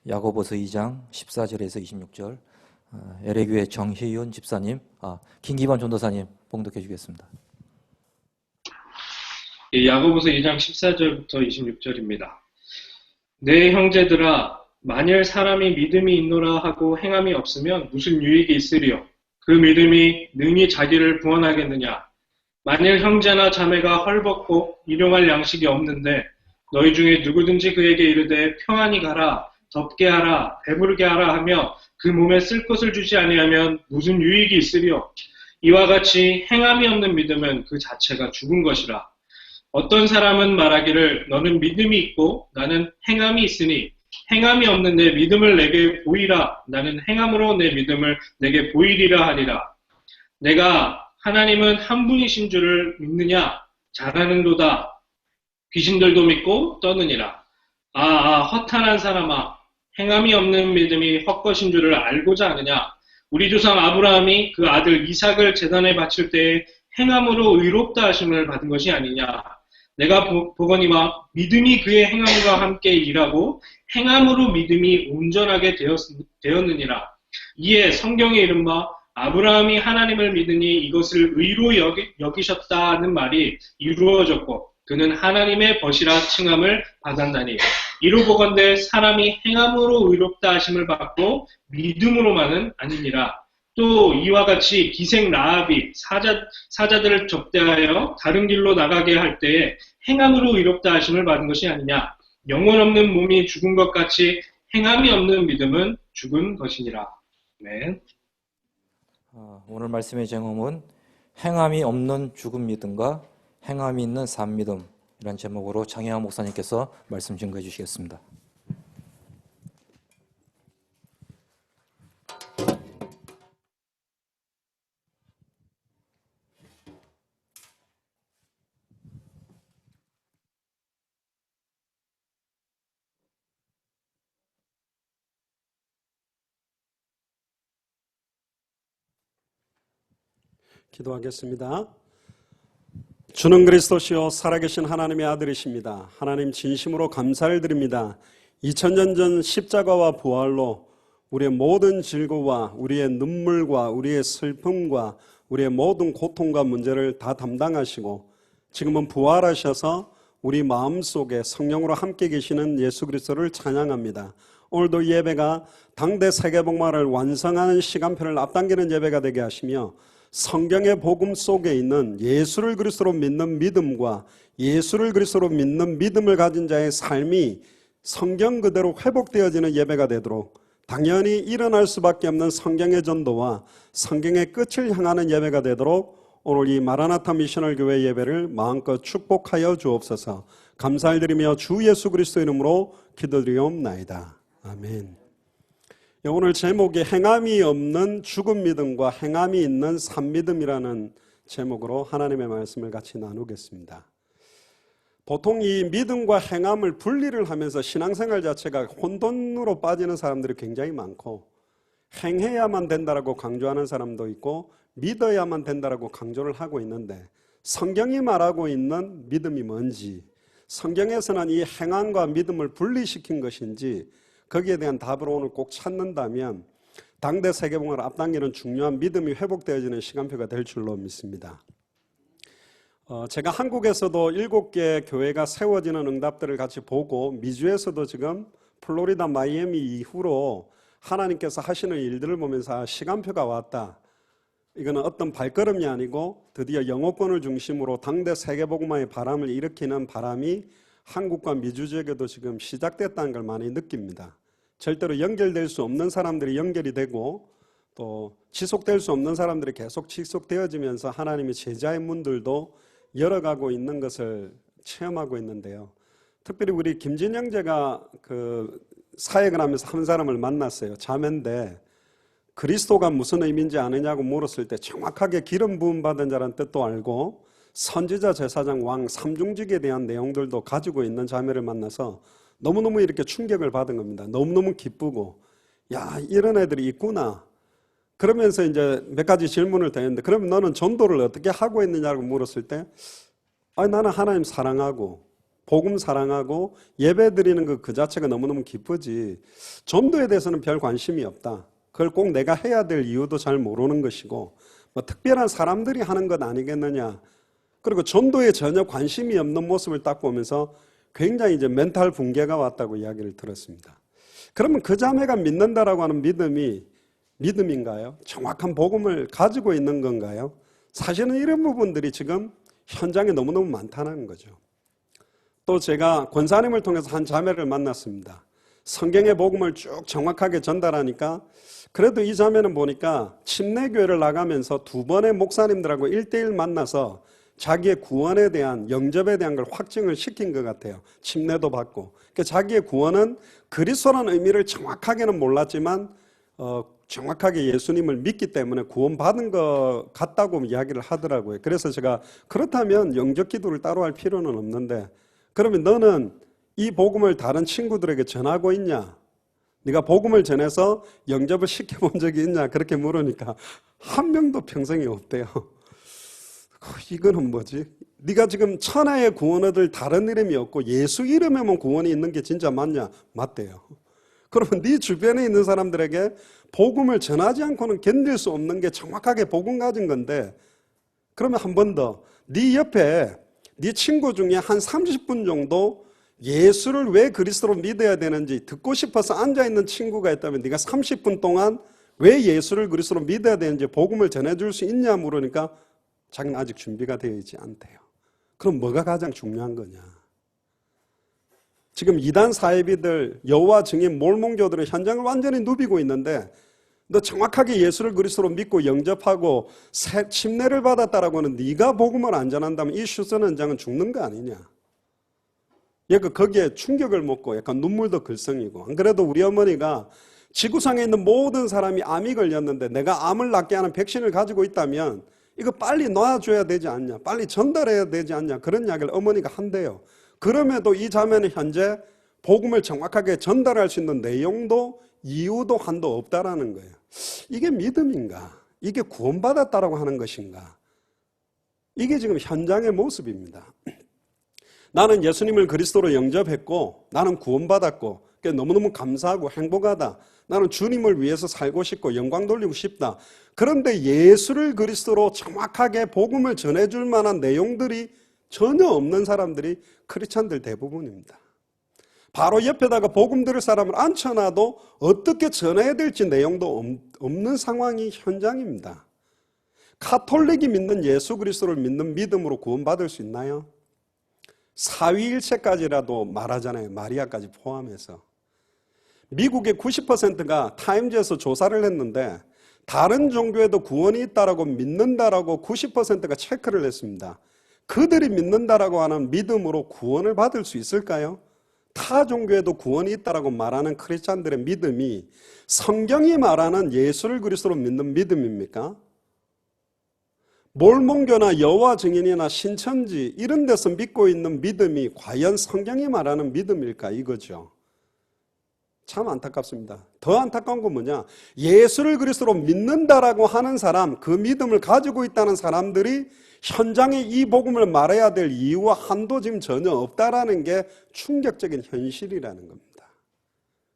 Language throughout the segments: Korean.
야고보서 2장 14절에서 26절 LA교회 정혜윤 집사님, 김기반 전도사님 봉독해 주겠습니다. 야고보서 2장 14절부터 26절입니다. 내 형제들아, 만일 사람이 믿음이 있노라 하고 행함이 없으면 무슨 유익이 있으리요? 그 믿음이 능히 자기를 구원하겠느냐? 만일 형제나 자매가 헐벗고 일용할 양식이 없는데 너희 중에 누구든지 그에게 이르되 평안히 가라, 덥게 하라, 배부르게 하라 하며 그 몸에 쓸 것을 주지 아니하면 무슨 유익이 있으리요? 이와 같이 행함이 없는 믿음은 그 자체가 죽은 것이라. 어떤 사람은 말하기를 너는 믿음이 있고 나는 행함이 있으니 행함이 없는 내 믿음을 내게 보이라. 나는 행함으로 내 믿음을 내게 보이리라 하리라. 내가 하나님은 한 분이신 줄을 믿느냐? 잘하는도다. 귀신들도 믿고 떠느니라. 허탄한 사람아, 행함이 없는 믿음이 헛것인 줄을 알고자 하느냐? 우리 조상 아브라함이 그 아들 이삭을 제단에 바칠 때에 행함으로 의롭다 하심을 받은 것이 아니냐? 내가 보거니와 믿음이 그의 행함과 함께 일하고 행함으로 믿음이 온전하게 되었느니라. 이에 성경에 이른 바 아브라함이 하나님을 믿으니 이것을 의로 여기셨다는 말이 이루어졌고 그는 하나님의 벗이라 칭함을 받았나니 이로 보건대 사람이 행함으로 의롭다 하심을 받고 믿음으로만은 아니니라. 또 이와 같이 기생 라합이 사자들을 접대하여 다른 길로 나가게 할 때에 행함으로 의롭다 하심을 받은 것이 아니냐. 영혼 없는 몸이 죽은 것 같이 행함이 없는 믿음은 죽은 것이니라. 네. 오늘 말씀의 제목은 행함이 없는 죽은 믿음과 행함이 있는 산 믿음이라는 제목으로 장혜환 목사님께서 말씀 증거해 주시겠습니다. 기도하겠습니다. 주는 그리스도시요 살아계신 하나님의 아들이십니다. 하나님 진심으로 감사를 드립니다. 2000년 전 십자가와 부활로 우리의 모든 질고와 우리의 눈물과 우리의 슬픔과 우리의 모든 고통과 문제를 다 담당하시고 지금은 부활하셔서 우리 마음속에 성령으로 함께 계시는 예수 그리스도를 찬양합니다. 오늘도 예배가 당대 세계복음화를 완성하는 시간표를 앞당기는 예배가 되게 하시며 성경의 복음 속에 있는 예수를 그리스도로 믿는 믿음과 예수를 그리스도로 믿는 믿음을 가진 자의 삶이 성경 그대로 회복되어지는 예배가 되도록 당연히 일어날 수밖에 없는 성경의 전도와 성경의 끝을 향하는 예배가 되도록 오늘 이 마라나타 미셔널 교회 예배를 마음껏 축복하여 주옵소서. 감사를 드리며 주 예수 그리스도 이름으로 기도드리옵나이다. 아멘. 오늘 제목이 행함이 없는 죽은 믿음과 행함이 있는 산 믿음이라는 제목으로 하나님의 말씀을 같이 나누겠습니다. 보통 이 믿음과 행함을 분리를 하면서 신앙생활 자체가 혼돈으로 빠지는 사람들이 굉장히 많고 행해야만 된다라고 강조하는 사람도 있고 믿어야만 된다라고 강조를 하고 있는데 성경이 말하고 있는 믿음이 뭔지, 성경에서는 이 행함과 믿음을 분리시킨 것인지 거기에 대한 답을 오늘 꼭 찾는다면 당대 세계복음을 앞당기는 중요한 믿음이 회복되어지는 시간표가 될 줄로 믿습니다. 제가 한국에서도 7개 교회가 세워지는 응답들을 같이 보고 미주에서도 지금 플로리다 마이애미 이후로 하나님께서 하시는 일들을 보면서 시간표가 왔다. 이거는 어떤 발걸음이 아니고 드디어 영어권을 중심으로 당대 세계복음화의 바람을 일으키는 바람이 한국과 미주 지역에도 지금 시작됐다는 걸 많이 느낍니다. 절대로 연결될 수 없는 사람들이 연결이 되고 또 지속될 수 없는 사람들이 계속 지속되어지면서 하나님의 제자의 문들도 열어가고 있는 것을 체험하고 있는데요. 특별히 우리 김진 형제가 그 사역을 하면서 한 사람을 만났어요. 자매인데 그리스도가 무슨 의미인지 아느냐고 물었을 때 정확하게 기름 부음 받은 자라는 뜻도 알고 선지자, 제사장, 왕, 삼중직에 대한 내용들도 가지고 있는 자매를 만나서 너무너무 이렇게 충격을 받은 겁니다. 너무너무 기쁘고 야 이런 애들이 있구나. 그러면서 이제 몇 가지 질문을 드렸는데 그럼 너는 전도를 어떻게 하고 있느냐고 물었을 때 나는 하나님 사랑하고 복음 사랑하고 예배 드리는 그 자체가 너무너무 기쁘지 전도에 대해서는 별 관심이 없다. 그걸 꼭 내가 해야 될 이유도 잘 모르는 것이고 뭐 특별한 사람들이 하는 것 아니겠느냐. 그리고 전도에 전혀 관심이 없는 모습을 딱 보면서 굉장히 이제 멘탈 붕괴가 왔다고 이야기를 들었습니다. 그러면 그 자매가 믿는다라고 하는 믿음이 믿음인가요? 정확한 복음을 가지고 있는 건가요? 사실은 이런 부분들이 지금 현장에 너무너무 많다는 거죠. 또 제가 권사님을 통해서 한 자매를 만났습니다. 성경의 복음을 쭉 정확하게 전달하니까 그래도 이 자매는 보니까 침례교회를 나가면서 2번의 목사님들하고 1대1 만나서 자기의 구원에 대한 영접에 대한 걸 확증을 시킨 것 같아요. 침례도 받고. 그러니까 자기의 구원은 그리스도라는 의미를 정확하게는 몰랐지만 정확하게 예수님을 믿기 때문에 구원받은 것 같다고 이야기를 하더라고요. 그래서 제가 그렇다면 영접 기도를 따로 할 필요는 없는데 그러면 너는 이 복음을 다른 친구들에게 전하고 있냐? 네가 복음을 전해서 영접을 시켜본 적이 있냐? 그렇게 물으니까 한 명도 평생에 없대요. 이거는 뭐지? 네가 지금 천하의 구원 얻을 다른 이름이 없고 예수 이름에만 구원이 있는 게 진짜 맞냐? 맞대요. 그러면 네 주변에 있는 사람들에게 복음을 전하지 않고는 견딜 수 없는 게 정확하게 복음 가진 건데 그러면 한 번 더 네 옆에 네 친구 중에 한 30분 정도 예수를 왜 그리스도로 믿어야 되는지 듣고 싶어서 앉아있는 친구가 있다면 네가 30분 동안 왜 예수를 그리스도로 믿어야 되는지 복음을 전해줄 수 있냐 물으니까 자기는 아직 준비가 되어 있지 않대요. 그럼 뭐가 가장 중요한 거냐? 지금 이단 사이비들, 여호와 증인, 몰몬교들은 현장을 완전히 누비고 있는데 너 정확하게 예수를 그리스도로 믿고 영접하고 침례를 받았다라고 하는 네가 복음을 안 전한다면 이 슈선 현장은 죽는 거 아니냐? 거기에 충격을 먹고 약간 눈물도 글썽이고 안 그래도 우리 어머니가 지구상에 있는 모든 사람이 암이 걸렸는데 내가 암을 낫게 하는 백신을 가지고 있다면 이거 빨리 놔줘야 되지 않냐? 빨리 전달해야 되지 않냐? 그런 이야기를 어머니가 한대요. 그럼에도 이 자매는 현재 복음을 정확하게 전달할 수 있는 내용도 이유도 한도 없다라는 거예요. 이게 믿음인가? 이게 구원받았다라고 하는 것인가? 이게 지금 현장의 모습입니다. 나는 예수님을 그리스도로 영접했고 나는 구원받았고 너무너무 감사하고 행복하다. 나는 주님을 위해서 살고 싶고 영광 돌리고 싶다. 그런데 예수를 그리스도로 정확하게 복음을 전해줄 만한 내용들이 전혀 없는 사람들이 크리스찬들 대부분입니다. 바로 옆에다가 복음 들을 사람을 앉혀놔도 어떻게 전해야 될지 내용도 없는 상황이 현장입니다. 카톨릭이 믿는 예수 그리스도를 믿는 믿음으로 구원받을 수 있나요? 사위일체까지라도 말하잖아요. 마리아까지 포함해서. 미국의 90%가 타임즈에서 조사를 했는데 다른 종교에도 구원이 있다라고 믿는다라고 90%가 체크를 했습니다. 그들이 믿는다라고 하는 믿음으로 구원을 받을 수 있을까요? 타 종교에도 구원이 있다라고 말하는 크리스찬들의 믿음이 성경이 말하는 예수를 그리스도로 믿는 믿음입니까? 몰몬교나 여호와 증인이나 신천지 이런 데서 믿고 있는 믿음이 과연 성경이 말하는 믿음일까 이거죠. 참 안타깝습니다. 더 안타까운 건 뭐냐? 예수를 그리스도로 믿는다라고 하는 사람, 그 믿음을 가지고 있다는 사람들이 현장에 이 복음을 말해야 될 이유와 한도 지금 전혀 없다라는 게 충격적인 현실이라는 겁니다.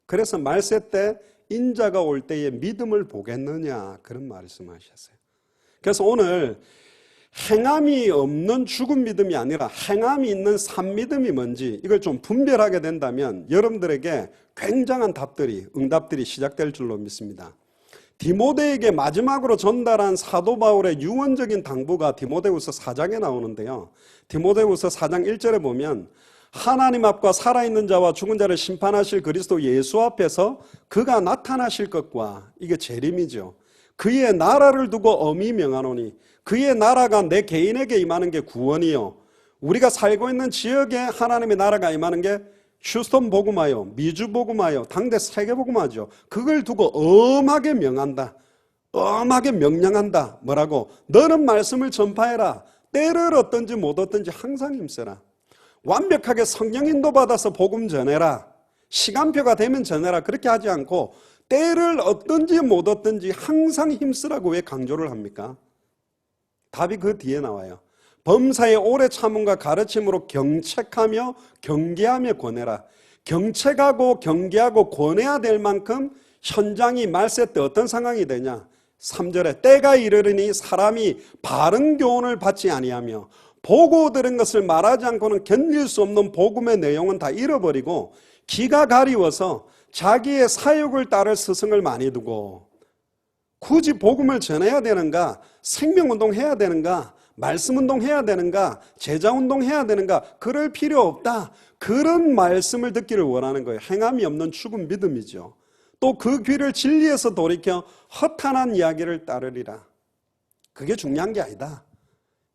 그래서 말세 때 인자가 올 때에 믿음을 보겠느냐 그런 말씀하셨어요. 그래서 오늘 행함이 없는 죽은 믿음이 아니라 행함이 있는 산 믿음이 뭔지 이걸 좀 분별하게 된다면 여러분들에게 굉장한 응답들이 시작될 줄로 믿습니다. 디모데에게 마지막으로 전달한 사도 바울의 유언적인 당부가 디모데후서 4장에 나오는데요. 디모데후서 4장 1절에 보면 하나님 앞과 살아있는 자와 죽은 자를 심판하실 그리스도 예수 앞에서 그가 나타나실 것과 이게 재림이죠. 그의 나라를 두고 엄히 명하노니 그의 나라가 내 개인에게 임하는 게 구원이요 우리가 살고 있는 지역에 하나님의 나라가 임하는 게 휴스턴 복음화요 미주 복음화요 당대 세계 복음화죠. 그걸 두고 엄하게 명한다. 엄하게 명령한다. 뭐라고? 너는 말씀을 전파해라. 때를 얻든지 못 얻든지 항상 힘써라. 완벽하게 성령 인도 받아서 복음 전해라. 시간표가 되면 전해라. 그렇게 하지 않고 때를 얻든지 못 얻든지 항상 힘쓰라고 왜 강조를 합니까? 답이 그 뒤에 나와요. 범사의 오래 참음과 가르침으로 경책하며 경계하며 권해라. 경책하고 경계하고 권해야 될 만큼 현장이 말세 때 어떤 상황이 되냐? 3절에 때가 이르르니 사람이 바른 교훈을 받지 아니하며 보고 들은 것을 말하지 않고는 견딜 수 없는 복음의 내용은 다 잃어버리고 기가 가리워서 자기의 사욕을 따를 스승을 많이 두고 굳이 복음을 전해야 되는가? 생명운동 해야 되는가? 말씀운동 해야 되는가? 제자운동 해야 되는가? 그럴 필요 없다. 그런 말씀을 듣기를 원하는 거예요. 행함이 없는 죽은 믿음이죠. 또 그 귀를 진리에서 돌이켜 허탄한 이야기를 따르리라. 그게 중요한 게 아니다.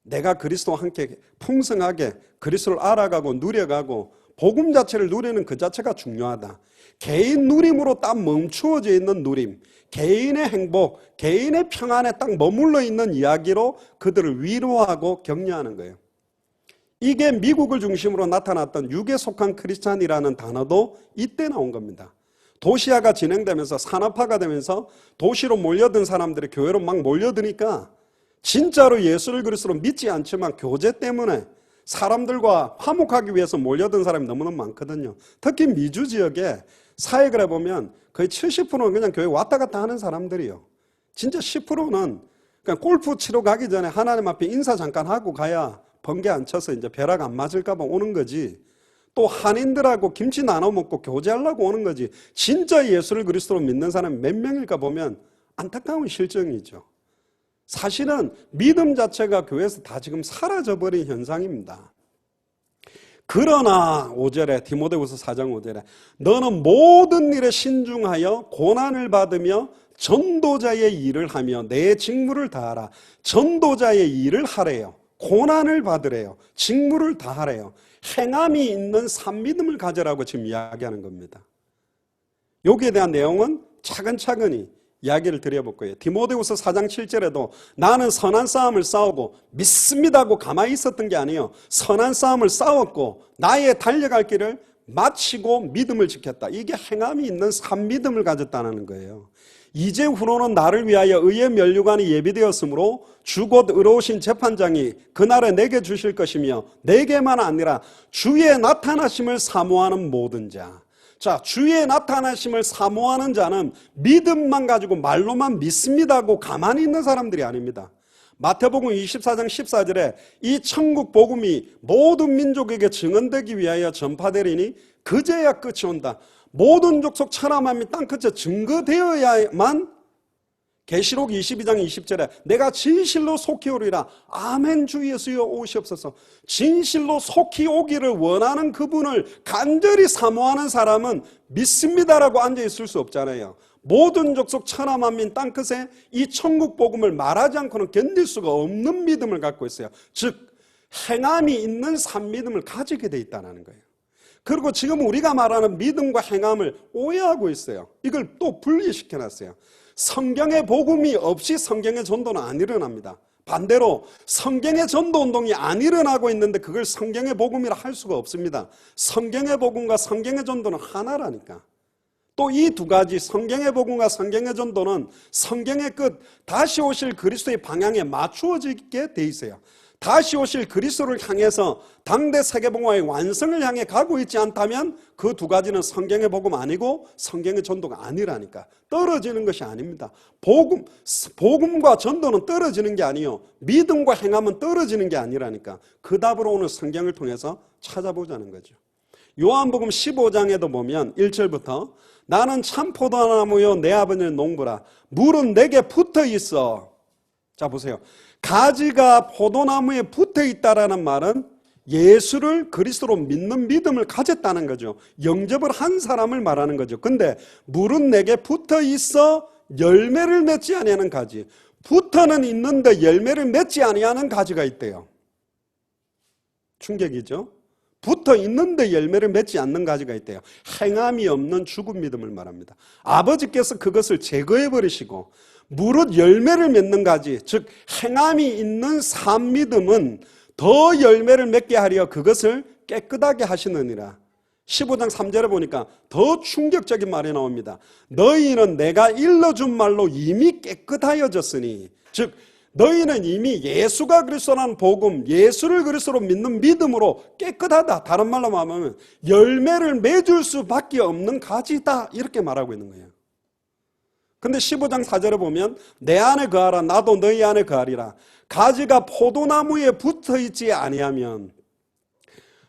내가 그리스도와 함께 풍성하게 그리스도를 알아가고 누려가고 복음 자체를 누리는 그 자체가 중요하다. 개인 누림으로 딱 멈추어져 있는 누림, 개인의 행복, 개인의 평안에 딱 머물러 있는 이야기로 그들을 위로하고 격려하는 거예요. 이게 미국을 중심으로 나타났던 육에 속한 크리스찬이라는 단어도 이때 나온 겁니다. 도시화가 진행되면서 산업화가 되면서 도시로 몰려든 사람들이 교회로 막 몰려드니까 진짜로 예수를 그리스도로 믿지 않지만 교제 때문에 사람들과 화목하기 위해서 몰려든 사람이 너무너무 많거든요. 특히 미주 지역에 사역을 해보면 거의 70%는 그냥 교회 왔다 갔다 하는 사람들이요. 진짜 10%는 그냥 골프 치러 가기 전에 하나님 앞에 인사 잠깐 하고 가야 번개 안 쳐서 이제 벼락 안 맞을까 봐 오는 거지. 또 한인들하고 김치 나눠 먹고 교제하려고 오는 거지. 진짜 예수를 그리스도로 믿는 사람이 몇 명일까 보면 안타까운 실정이죠. 사실은 믿음 자체가 교회에서 다 지금 사라져버린 현상입니다. 그러나 5절에 디모데후서 4장 5절에 너는 모든 일에 신중하여 고난을 받으며 전도자의 일을 하며 내 직무를 다하라. 전도자의 일을 하래요. 고난을 받으래요. 직무를 다하래요. 행함이 있는 산믿음을 가져라고 지금 이야기하는 겁니다. 여기에 대한 내용은 차근차근히 이야기를 드려볼 거예요. 디모데후서 4장 7절에도 나는 선한 싸움을 싸우고 믿습니다고 가만히 있었던 게 아니에요. 선한 싸움을 싸웠고 나의 달려갈 길을 마치고 믿음을 지켰다. 이게 행함이 있는 산믿음을 가졌다는 거예요. 이제후로는 나를 위하여 의의 면류관이 예비되었으므로 주 곧 의로우신 재판장이 그날에 내게 주실 것이며 내게만 아니라 주의 나타나심을 사모하는 모든 자. 자, 주의 나타나심을 사모하는 자는 믿음만 가지고 말로만 믿습니다고 가만히 있는 사람들이 아닙니다. 마태복음 24장 14절에 이 천국 복음이 모든 민족에게 증언되기 위하여 전파되리니 그제야 끝이 온다. 모든 족속 천하 만민 땅끝에 증거되어야만 계시록 22장 20절에 내가 진실로 속히 오리라. 아멘 주 예수여 오시옵소서. 진실로 속히 오기를 원하는 그분을 간절히 사모하는 사람은 믿습니다라고 앉아있을 수 없잖아요. 모든 족속 천하 만민 땅끝에 이 천국 복음을 말하지 않고는 견딜 수가 없는 믿음을 갖고 있어요. 즉 행함이 있는 산믿음을 가지게 돼 있다는 거예요. 그리고 지금 우리가 말하는 믿음과 행함을 오해하고 있어요. 이걸 또 분리시켜놨어요. 성경의 복음이 없이 성경의 전도는 안 일어납니다. 반대로 성경의 전도 운동이 안 일어나고 있는데 그걸 성경의 복음이라 할 수가 없습니다. 성경의 복음과 성경의 전도는 하나라니까. 또 이 두 가지 성경의 복음과 성경의 전도는 성경의 끝 다시 오실 그리스도의 방향에 맞추어지게 돼 있어요. 다시 오실 그리스도를 향해서 당대 세계복음화의 완성을 향해 가고 있지 않다면 그 두 가지는 성경의 복음 아니고 성경의 전도가 아니라니까. 떨어지는 것이 아닙니다. 복음과 전도는 떨어지는 게 아니요. 믿음과 행함은 떨어지는 게 아니라니까. 그 답을 오늘 성경을 통해서 찾아보자는 거죠. 요한복음 15장에도 보면 1절부터 나는 참 포도나무요 내 아버지는 농부라. 물은 내게 붙어 있어. 자 보세요. 가지가 포도나무에 붙어 있다라는 말은 예수를 그리스도로 믿는 믿음을 가졌다는 거죠. 영접을 한 사람을 말하는 거죠. 근데 물은 내게 붙어 있어 열매를 맺지 아니하는 가지. 붙어는 있는데 열매를 맺지 아니하는 가지가 있대요. 충격이죠. 붙어 있는데 열매를 맺지 않는 가지가 있대요. 행함이 없는 죽은 믿음을 말합니다. 아버지께서 그것을 제거해 버리시고 무릇 열매를 맺는 가지, 즉 행함이 있는 산 믿음은 더 열매를 맺게 하려 그것을 깨끗하게 하시느니라. 15장 3절에 보니까 더 충격적인 말이 나옵니다. 너희는 내가 일러준 말로 이미 깨끗하여졌으니, 즉 너희는 이미 예수가 그리스도라는 복음, 예수를 그리스도로 믿는 믿음으로 깨끗하다. 다른 말로 말하면 열매를 맺을 수밖에 없는 가지다. 이렇게 말하고 있는 거예요. 근데 15장 4절에 보면 내 안에 거하라 나도 너희 안에 거하리라. 가지가 포도나무에 붙어있지 아니하면,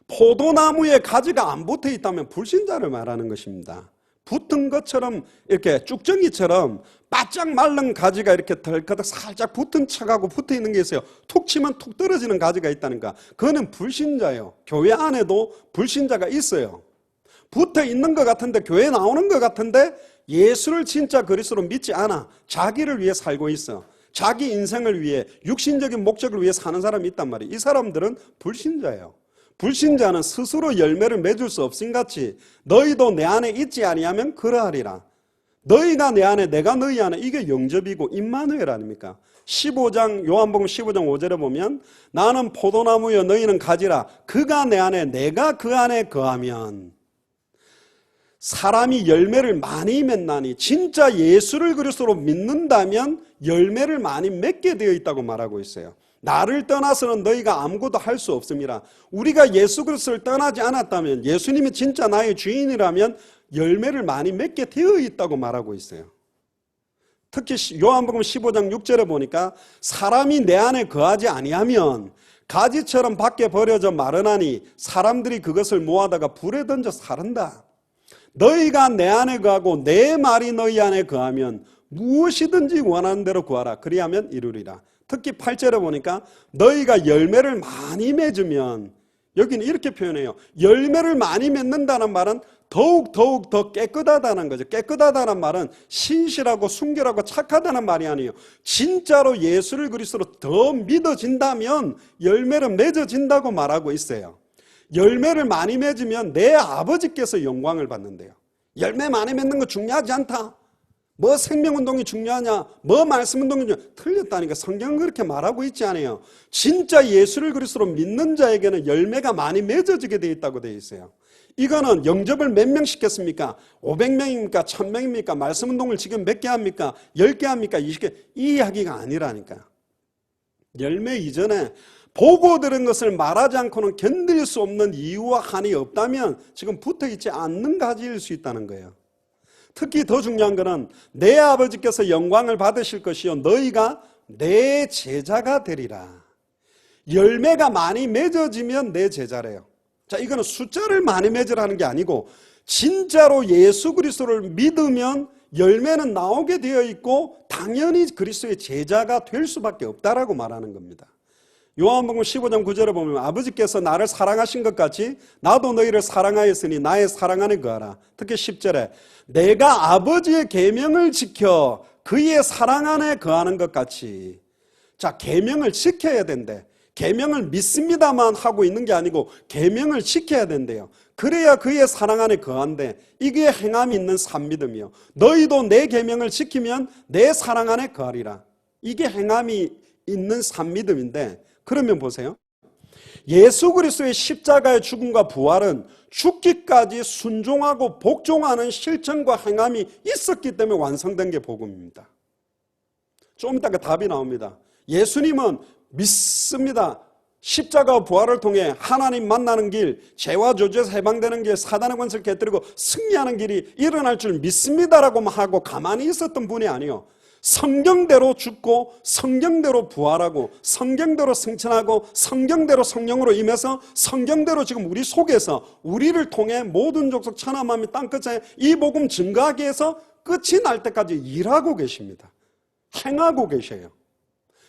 포도나무에 가지가 안 붙어있다면 불신자를 말하는 것입니다. 붙은 것처럼 이렇게 쭉정이처럼 바짝 말른 가지가 이렇게 덜커덕 살짝 붙은 척하고 붙어있는 게 있어요. 툭 치면 툭 떨어지는 가지가 있다니까. 그거는 불신자예요. 교회 안에도 불신자가 있어요. 붙어있는 것 같은데, 교회 나오는 것 같은데 예수를 진짜 그리스도로 믿지 않아. 자기를 위해 살고 있어. 자기 인생을 위해, 육신적인 목적을 위해 사는 사람이 있단 말이에요. 이 사람들은 불신자예요. 불신자는 스스로 열매를 맺을 수 없음같이 너희도 내 안에 있지 아니하면 그러하리라. 너희가 내 안에 내가 너희 안에, 이게 영접이고 임마누엘 아닙니까? 15장 요한복음 15장 5절에 보면 나는 포도나무여 너희는 가지라. 그가 내 안에 내가 그 안에 거하면 사람이 열매를 많이 맺나니, 진짜 예수를 그리스도로 믿는다면 열매를 많이 맺게 되어 있다고 말하고 있어요. 나를 떠나서는 너희가 아무것도 할 수 없습니다. 우리가 예수 그리스도를 떠나지 않았다면, 예수님이 진짜 나의 주인이라면 열매를 많이 맺게 되어 있다고 말하고 있어요. 특히 요한복음 15장 6절에 보니까 사람이 내 안에 거하지 아니하면 가지처럼 밖에 버려져 마르나니 사람들이 그것을 모아다가 불에 던져 사른다. 너희가 내 안에 거하고 내 말이 너희 안에 거하면 무엇이든지 원하는 대로 구하라. 그리하면 이루리라. 특히 8절에 보니까 너희가 열매를 많이 맺으면, 여기는 이렇게 표현해요. 열매를 많이 맺는다는 말은 더욱 더 깨끗하다는 거죠. 깨끗하다는 말은 신실하고 순결하고 착하다는 말이 아니에요. 진짜로 예수를 그리스도로 더 믿어진다면 열매를 맺어진다고 말하고 있어요. 열매를 많이 맺으면 내 아버지께서 영광을 받는데요. 열매 많이 맺는 거 중요하지 않다. 뭐 생명운동이 중요하냐, 뭐 말씀운동이 중요하냐. 틀렸다니까. 성경은 그렇게 말하고 있지 않아요. 진짜 예수를 그리스도로 믿는 자에게는 열매가 많이 맺어지게 되어 있다고 되어 있어요. 이거는 영접을 몇 명 시켰습니까? 500명입니까? 1000명입니까? 말씀운동을 지금 몇 개 합니까? 10개 합니까? 20개? 이 이야기가 아니라니까. 열매 이전에 보고 들은 것을 말하지 않고는 견딜 수 없는 이유와 한이 없다면 지금 붙어있지 않는 가지일 수 있다는 거예요. 특히 더 중요한 것은 내 아버지께서 영광을 받으실 것이요 너희가 내 제자가 되리라. 열매가 많이 맺어지면 내 제자래요. 자, 이거는 숫자를 많이 맺으라는 게 아니고 진짜로 예수 그리스도를 믿으면 열매는 나오게 되어 있고 당연히 그리스도의 제자가 될 수밖에 없다라고 말하는 겁니다. 요한복음 15장 9절에 보면 아버지께서 나를 사랑하신 것 같이 나도 너희를 사랑하였으니 나의 사랑 안에 거하라. 특히 10절에 내가 아버지의 계명을 지켜 그의 사랑 안에 거하는 것 같이. 자, 계명을 지켜야 된대. 계명을 믿습니다만 하고 있는 게 아니고 계명을 지켜야 된대요. 그래야 그의 사랑 안에 거한대. 이게 행함이 있는 산믿음이요. 너희도 내 계명을 지키면 내 사랑 안에 거하리라. 이게 행함이 있는 산믿음인데, 그러면 보세요. 예수 그리스도의 십자가의 죽음과 부활은 죽기까지 순종하고 복종하는 실천과 행함이 있었기 때문에 완성된 게 복음입니다. 좀 이따가 답이 나옵니다. 예수님은 믿습니다. 십자가와 부활을 통해 하나님 만나는 길, 죄와 저주에서 해방되는 길, 사단의 권세를 깨뜨리고 승리하는 길이 일어날 줄 믿습니다라고만 하고 가만히 있었던 분이 아니에요. 성경대로 죽고 성경대로 부활하고 성경대로 승천하고 성경대로 성령으로 임해서 성경대로 지금 우리 속에서 우리를 통해 모든 족속 천하 만민 땅끝에 이 복음 증거하기 위해서 끝이 날 때까지 일하고 계십니다. 행하고 계셔요.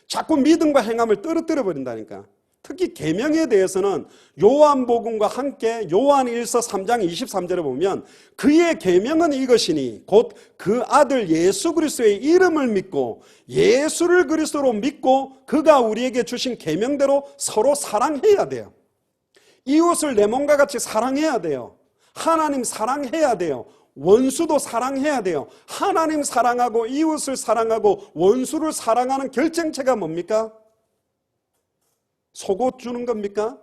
자꾸 믿음과 행함을 떨어뜨려 버린다니까. 특히 계명에 대해서는 요한복음과 함께 요한 1서 3장 23절에 보면 그의 계명은 이것이니 곧 그 아들 예수 그리스도의 이름을 믿고 예수를 그리스도로 믿고 그가 우리에게 주신 계명대로 서로 사랑해야 돼요. 이웃을 내 몸과 같이 사랑해야 돼요. 하나님 사랑해야 돼요. 원수도 사랑해야 돼요. 하나님 사랑하고 이웃을 사랑하고 원수를 사랑하는 결정체가 뭡니까? 속옷 주는 겁니까?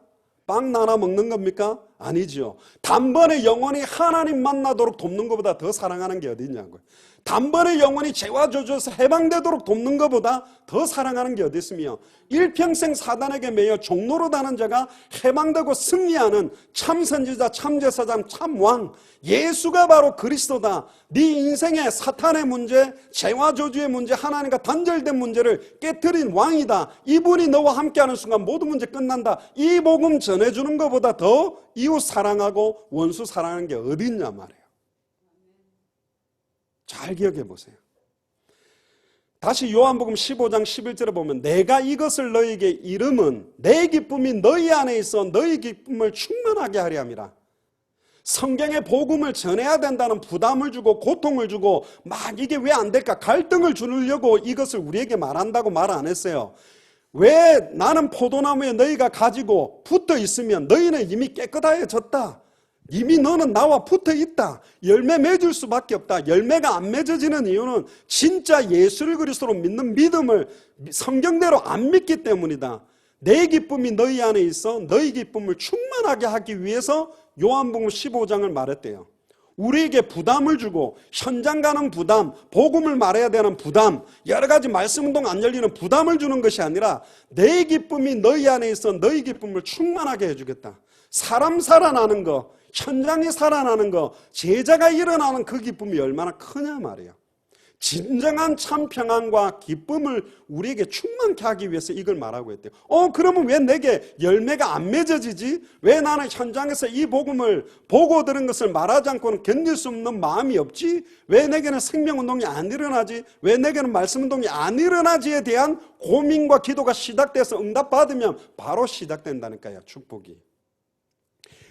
빵 나눠 먹는 겁니까? 아니죠. 단번에 영원히 하나님 만나도록 돕는 것보다 더 사랑하는 게 어디 있냐고요. 단번에 영원히 죄와 저주에서 해방되도록 돕는 것보다 더 사랑하는 게 어디 있으며, 일평생 사단에게 매여 종로로 다는 자가 해방되고 승리하는 참 선지자, 참 제사장, 참 왕, 예수가 바로 그리스도다. 네 인생의 사탄의 문제, 죄와 저주의 문제, 하나님과 단절된 문제를 깨트린 왕이다. 이분이 너와 함께하는 순간 모든 문제 끝난다. 이 복음 전해주는 것보다 더 이웃 사랑하고 원수 사랑하는 게 어디 있냐 말이에요. 잘 기억해 보세요. 다시 요한복음 15장 11절에 보면 내가 이것을 너희에게 이름은 내 기쁨이 너희 안에 있어 너희 기쁨을 충만하게 하려 함이라. 성경의 복음을 전해야 된다는 부담을 주고 고통을 주고 막 이게 왜 안 될까 갈등을 주려고 이것을 우리에게 말한다고 말 안 했어요. 왜 나는 포도나무에 너희가 가지고 붙어 있으면 너희는 이미 깨끗해졌다. 이미 너는 나와 붙어 있다. 열매 맺을 수밖에 없다. 열매가 안 맺어지는 이유는 진짜 예수를 그리스도로 믿는 믿음을 성경대로 안 믿기 때문이다. 내 기쁨이 너희 안에 있어 너희 기쁨을 충만하게 하기 위해서 요한복음 15장을 말했대요. 우리에게 부담을 주고 현장 가는 부담, 복음을 말해야 되는 부담, 여러 가지 말씀 운동 안 열리는 부담을 주는 것이 아니라 내 기쁨이 너희 안에 있어 너희 기쁨을 충만하게 해주겠다. 사람 살아나는 거, 현장이 살아나는 거, 제자가 일어나는 그 기쁨이 얼마나 크냐 말이에요. 진정한 참 평안과 기쁨을 우리에게 충만케 하기 위해서 이걸 말하고 있대요. 그러면 왜 내게 열매가 안 맺어지지? 왜 나는 현장에서 이 복음을 보고 들은 것을 말하지 않고는 견딜 수 없는 마음이 없지? 왜 내게는 생명운동이 안 일어나지? 왜 내게는 말씀운동이 안 일어나지에 대한 고민과 기도가 시작돼서 응답받으면 바로 시작된다니까요, 축복이.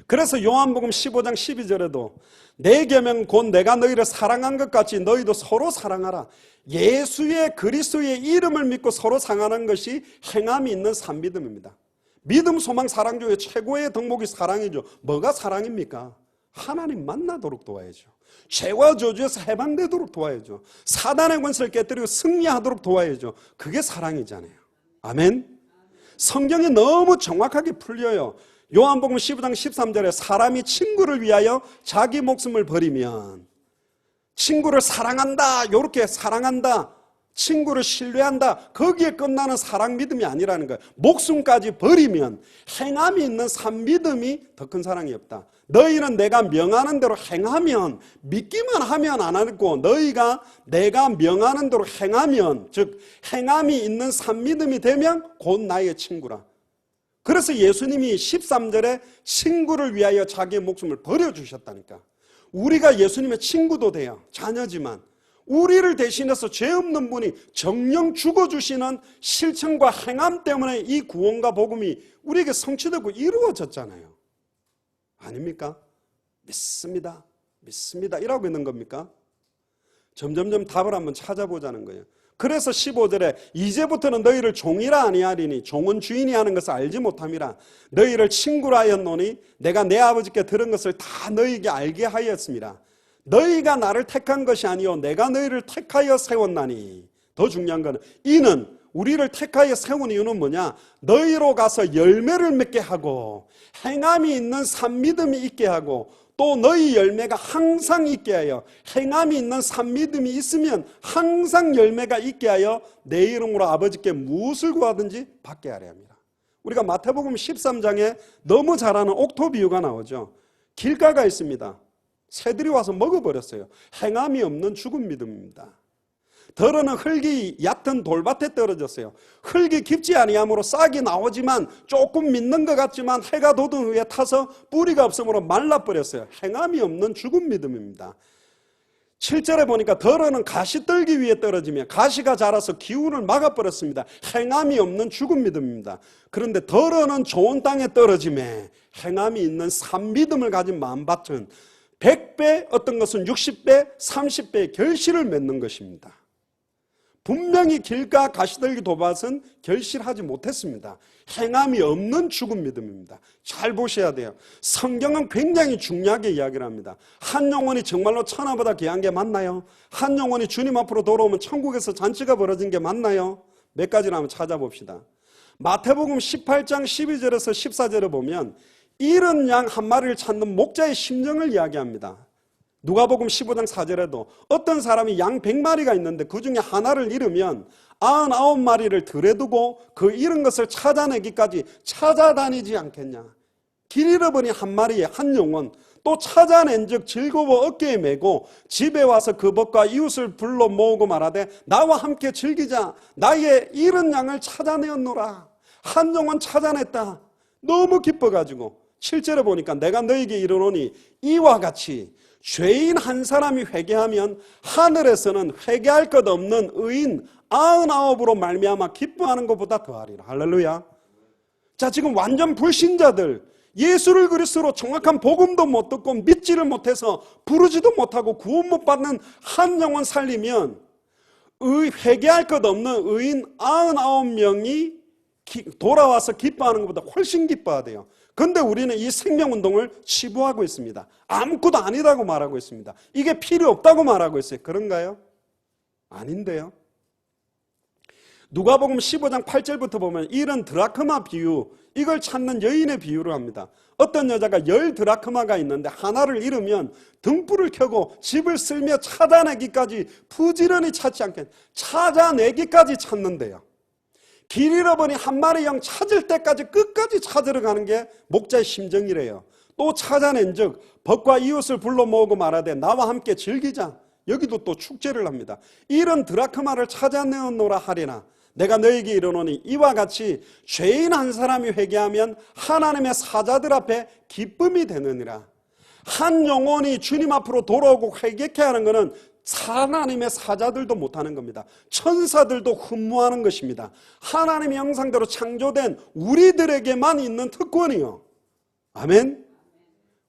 그래서 요한복음 15장 12절에도 내 계명 곧 내가 너희를 사랑한 것 같이 너희도 서로 사랑하라. 예수의 그리스도의 이름을 믿고 서로 사랑하는 것이 행함이 있는 산믿음입니다. 믿음, 소망, 사랑 중에 최고의 덕목이 사랑이죠. 뭐가 사랑입니까? 하나님 만나도록 도와야죠. 죄와 저주에서 해방되도록 도와야죠. 사단의 권세를 깨뜨리고 승리하도록 도와야죠. 그게 사랑이잖아요. 아멘. 성경이 너무 정확하게 풀려요. 요한복음 15장 13절에 사람이 친구를 위하여 자기 목숨을 버리면, 친구를 사랑한다, 이렇게 사랑한다, 친구를 신뢰한다, 거기에 끝나는 사랑 믿음이 아니라는 거예요. 목숨까지 버리면 행함이 있는 산 믿음이 더 큰 사랑이 없다. 너희는 내가 명하는 대로 행하면, 믿기만 하면 안 하고 너희가 내가 명하는 대로 행하면, 즉 행함이 있는 산 믿음이 되면 곧 나의 친구라. 그래서 예수님이 13절에 친구를 위하여 자기의 목숨을 버려주셨다니까. 우리가 예수님의 친구도 돼요. 자녀지만 우리를 대신해서 죄 없는 분이 정령 죽어주시는 실천과 행함 때문에 이 구원과 복음이 우리에게 성취되고 이루어졌잖아요. 아닙니까? 믿습니다. 믿습니다. 이라고 있는 겁니까? 점점점 답을 한번 찾아보자는 거예요. 그래서 15절에 이제부터는 너희를 종이라 아니하리니 종은 주인이 하는 것을 알지 못함이라. 너희를 친구라 하였노니 내가 내 아버지께 들은 것을 다 너희에게 알게 하였습니다. 너희가 나를 택한 것이 아니요 내가 너희를 택하여 세웠나니. 더 중요한 거는 이는 우리를 택하여 세운 이유는 뭐냐? 너희로 가서 열매를 맺게 하고 행함이 있는 산 믿음이 있게 하고 또 너희 열매가 항상 있게 하여, 행함이 있는 산 믿음이 있으면 항상 열매가 있게 하여 내 이름으로 아버지께 무엇을 구하든지 받게 하려 합니다. 우리가 마태복음 13장에 너무 잘 아는 옥토 비유가 나오죠. 길가가 있습니다. 새들이 와서 먹어버렸어요. 행함이 없는 죽은 믿음입니다. 더러는 흙이 얕은 돌밭에 떨어졌어요. 흙이 깊지 아니하므로 싹이 나오지만 조금 믿는 것 같지만 해가 돋은 후에 타서 뿌리가 없으므로 말라버렸어요. 행함이 없는 죽은 믿음입니다. 7절에 보니까 더러는 가시 떨기 위해 떨어지며 가시가 자라서 기운을 막아버렸습니다. 행함이 없는 죽은 믿음입니다. 그런데 더러는 좋은 땅에 떨어지며 행함이 있는 산 믿음을 가진 마음밭은 100배, 어떤 것은 60배, 30배의 결실을 맺는 것입니다. 분명히 길가 가시떨기 도밭은 결실하지 못했습니다. 행함이 없는 죽은 믿음입니다. 잘 보셔야 돼요. 성경은 굉장히 중요하게 이야기를 합니다. 한 영혼이 정말로 천하보다 귀한 게 맞나요? 한 영혼이 주님 앞으로 돌아오면 천국에서 잔치가 벌어진 게 맞나요? 몇 가지를 한번 찾아봅시다. 마태복음 18장 12절에서 14절에 보면 잃은 양 한 마리를 찾는 목자의 심정을 이야기합니다. 누가복음 15장 4절에도 어떤 사람이 양 100마리가 있는데 그 중에 하나를 잃으면 99마리를 들에 두고 그 잃은 것을 찾아내기까지 찾아다니지 않겠냐. 길 잃어버린 한 마리의 한 영혼, 또 찾아낸 즉 즐거워 어깨에 메고 집에 와서 그 벗과 이웃을 불러 모으고 말하되 나와 함께 즐기자. 나의 잃은 양을 찾아내었노라. 한 영혼 찾아냈다. 너무 기뻐가지고 7절에 보니까 내가 너에게 이르노니 이와 같이 죄인 한 사람이 회개하면 하늘에서는 회개할 것 없는 의인 99으로 말미암아 기뻐하는 것보다 더하리라. 할렐루야. 자, 지금 완전 불신자들, 예수를 그리스도로 정확한 복음도 못 듣고 믿지를 못해서 부르지도 못하고 구원 못 받는 한 영혼 살리면 회개할 것 없는 의인 99명이 돌아와서 기뻐하는 것보다 훨씬 기뻐하대요. 그런데 우리는 이 생명운동을 치부하고 있습니다. 아무것도 아니라고 말하고 있습니다. 이게 필요 없다고 말하고 있어요. 그런가요? 아닌데요. 누가복음 15장 8절부터 보면 이런 드라크마 비유, 이걸 찾는 여인의 비유를 합니다. 어떤 여자가 10 드라크마가 있는데 하나를 잃으면 등불을 켜고 집을 쓸며 찾아내기까지 부지런히 찾지 않겠, 찾아내기까지 찾는데요. 길 잃어버린 한 마리 양 찾을 때까지 끝까지 찾으러 가는 게 목자의 심정이래요. 또 찾아낸 즉 벗과 이웃을 불러 모으고 말하되 나와 함께 즐기자. 여기도 또 축제를 합니다. 이런 드라크마를 찾아내었노라 하리나 내가 너에게 이르노니 이와 같이 죄인 한 사람이 회개하면 하나님의 사자들 앞에 기쁨이 되느니라. 한 영혼이 주님 앞으로 돌아오고 회개케 하는 것은 하나님의 사자들도 못하는 겁니다. 천사들도 흠모하는 것입니다. 하나님의 형상대로 창조된 우리들에게만 있는 특권이요. 아멘.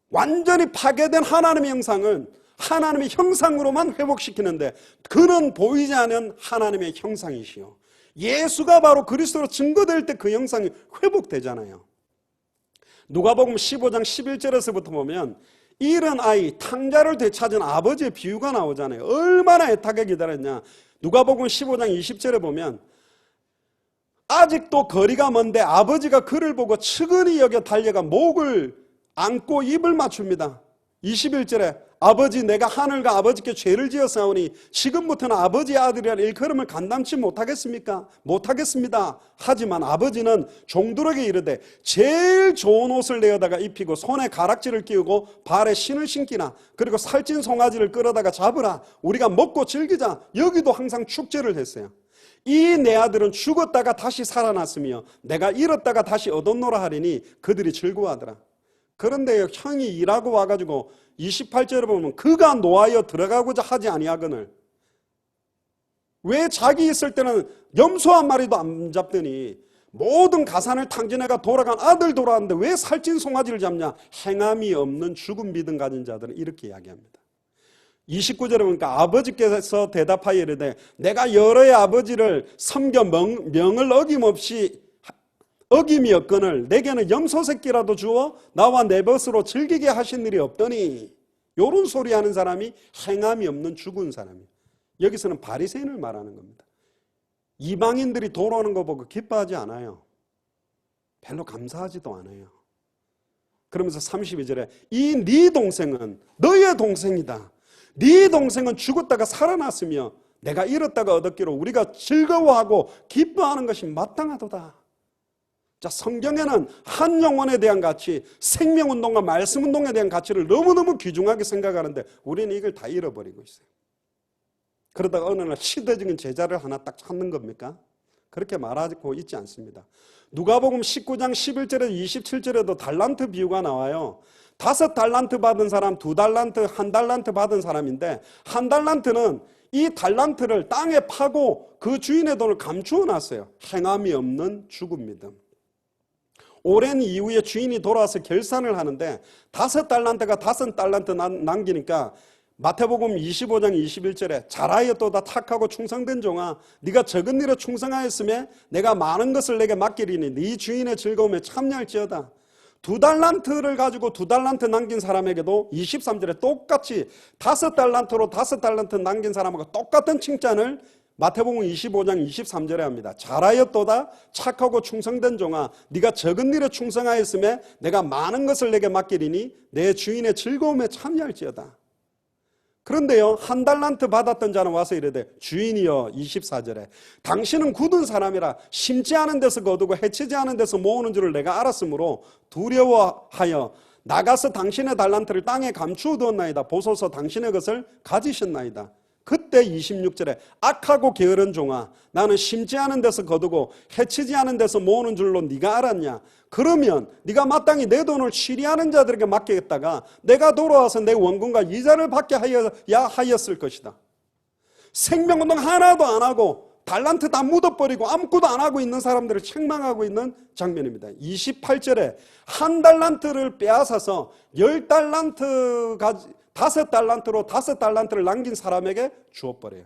완전히 파괴된 하나님의 형상은 하나님의 형상으로만 회복시키는데 그는 보이지 않는 하나님의 형상이시요. 예수가 바로 그리스도로 증거될 때 그 형상이 회복되잖아요. 누가복음 15장 11절에서부터 보면 잃은 아이, 탕자를 되찾은 아버지의 비유가 나오잖아요. 얼마나 애타게 기다렸냐. 누가복음 15장 20절에 보면 아직도 거리가 먼데 아버지가 그를 보고 측은히 여겨 달려가 목을 안고 입을 맞춥니다. 21절에 아버지 내가 하늘과 아버지께 죄를 지었사오니 지금부터는 아버지의 아들이라 일컬음을 감당치 못하겠습니까? 못하겠습니다. 하지만 아버지는 종들에게 이르되 제일 좋은 옷을 내어다가 입히고 손에 가락지를 끼우고 발에 신을 신기나 그리고 살찐 송아지를 끌어다가 잡으라. 우리가 먹고 즐기자. 여기도 항상 축제를 했어요. 이 내 아들은 죽었다가 다시 살아났으며 내가 잃었다가 다시 얻었노라 하리니 그들이 즐거워하더라. 그런데 형이 일하고 와가지고 28절에 보면 그가 노하여 들어가고자 하지 아니하거늘. 왜 자기 있을 때는 염소 한 마리도 안 잡더니 모든 가산을 탕진해가 돌아간 아들 돌아왔는데 왜 살찐 송아지를 잡냐. 행함이 없는 죽은 믿음 가진 자들은 이렇게 이야기합니다. 29절에 보니까 아버지께서 대답하여 이르되 내가 여러의 아버지를 섬겨 명을 어김이 없거늘 내게는 염소 새끼라도 주어 나와 내 벗으로 즐기게 하신 일이 없더니. 요런 소리 하는 사람이 행함이 없는 죽은 사람이에요. 여기서는 바리새인을 말하는 겁니다. 이방인들이 돌아오는 거 보고 기뻐하지 않아요. 별로 감사하지도 않아요. 그러면서 32절에 이 네 동생은 너의 동생이다. 네 동생은 죽었다가 살아났으며 내가 잃었다가 얻었기로 우리가 즐거워하고 기뻐하는 것이 마땅하도다. 자, 성경에는 한 영혼에 대한 가치, 생명운동과 말씀운동에 대한 가치를 너무너무 귀중하게 생각하는데 우리는 이걸 다 잃어버리고 있어요. 그러다가 어느 날 시대적인 제자를 하나 딱 찾는 겁니까? 그렇게 말하고 있지 않습니다. 누가복음 19장 11절에서 27절에도 달란트 비유가 나와요. 5달란트 받은 사람, 2달란트, 1달란트 받은 사람인데 1달란트는 이 달란트를 땅에 파고 그 주인의 돈을 감추어 놨어요. 행함이 없는 죽은 믿음. 오랜 이후에 주인이 돌아와서 결산을 하는데 5달란트가 5달란트 남기니까 마태복음 25장 21절에 잘하였도다 착하고 충성된 종아 네가 적은 일에 충성하였으며 내가 많은 것을 내게 맡기리니 네 주인의 즐거움에 참여할지어다. 2달란트를 가지고 2달란트 남긴 사람에게도 23절에 똑같이 5달란트로 5달란트 남긴 사람하고 똑같은 칭찬을 마태복음 25장 23절에 합니다. 잘하였도다 착하고 충성된 종아, 네가 적은 일에 충성하였음에 내가 많은 것을 내게 맡기리니 내 주인의 즐거움에 참여할지어다. 그런데요, 한 달란트 받았던 자는 와서 이르되 주인이여, 24절에 당신은 굳은 사람이라 심지 않은 데서 거두고 해치지 않은 데서 모으는 줄을 내가 알았으므로 두려워하여 나가서 당신의 달란트를 땅에 감추어 두었나이다. 보소서 당신의 것을 가지셨나이다. 그때 26절에 악하고 게으른 종아, 나는 심지 않은 데서 거두고 해치지 않은 데서 모으는 줄로 네가 알았냐? 그러면 네가 마땅히 내 돈을 취리하는 자들에게 맡기겠다가 내가 돌아와서 내 원금과 이자를 받게 하여야 하였을 것이다. 생명운동 하나도 안 하고 달란트 다 묻어버리고 아무것도 안 하고 있는 사람들을 책망하고 있는 장면입니다. 28절에 한 달란트를 빼앗아서 10달란트 5달란트로 5달란트를 남긴 사람에게 주어버려요.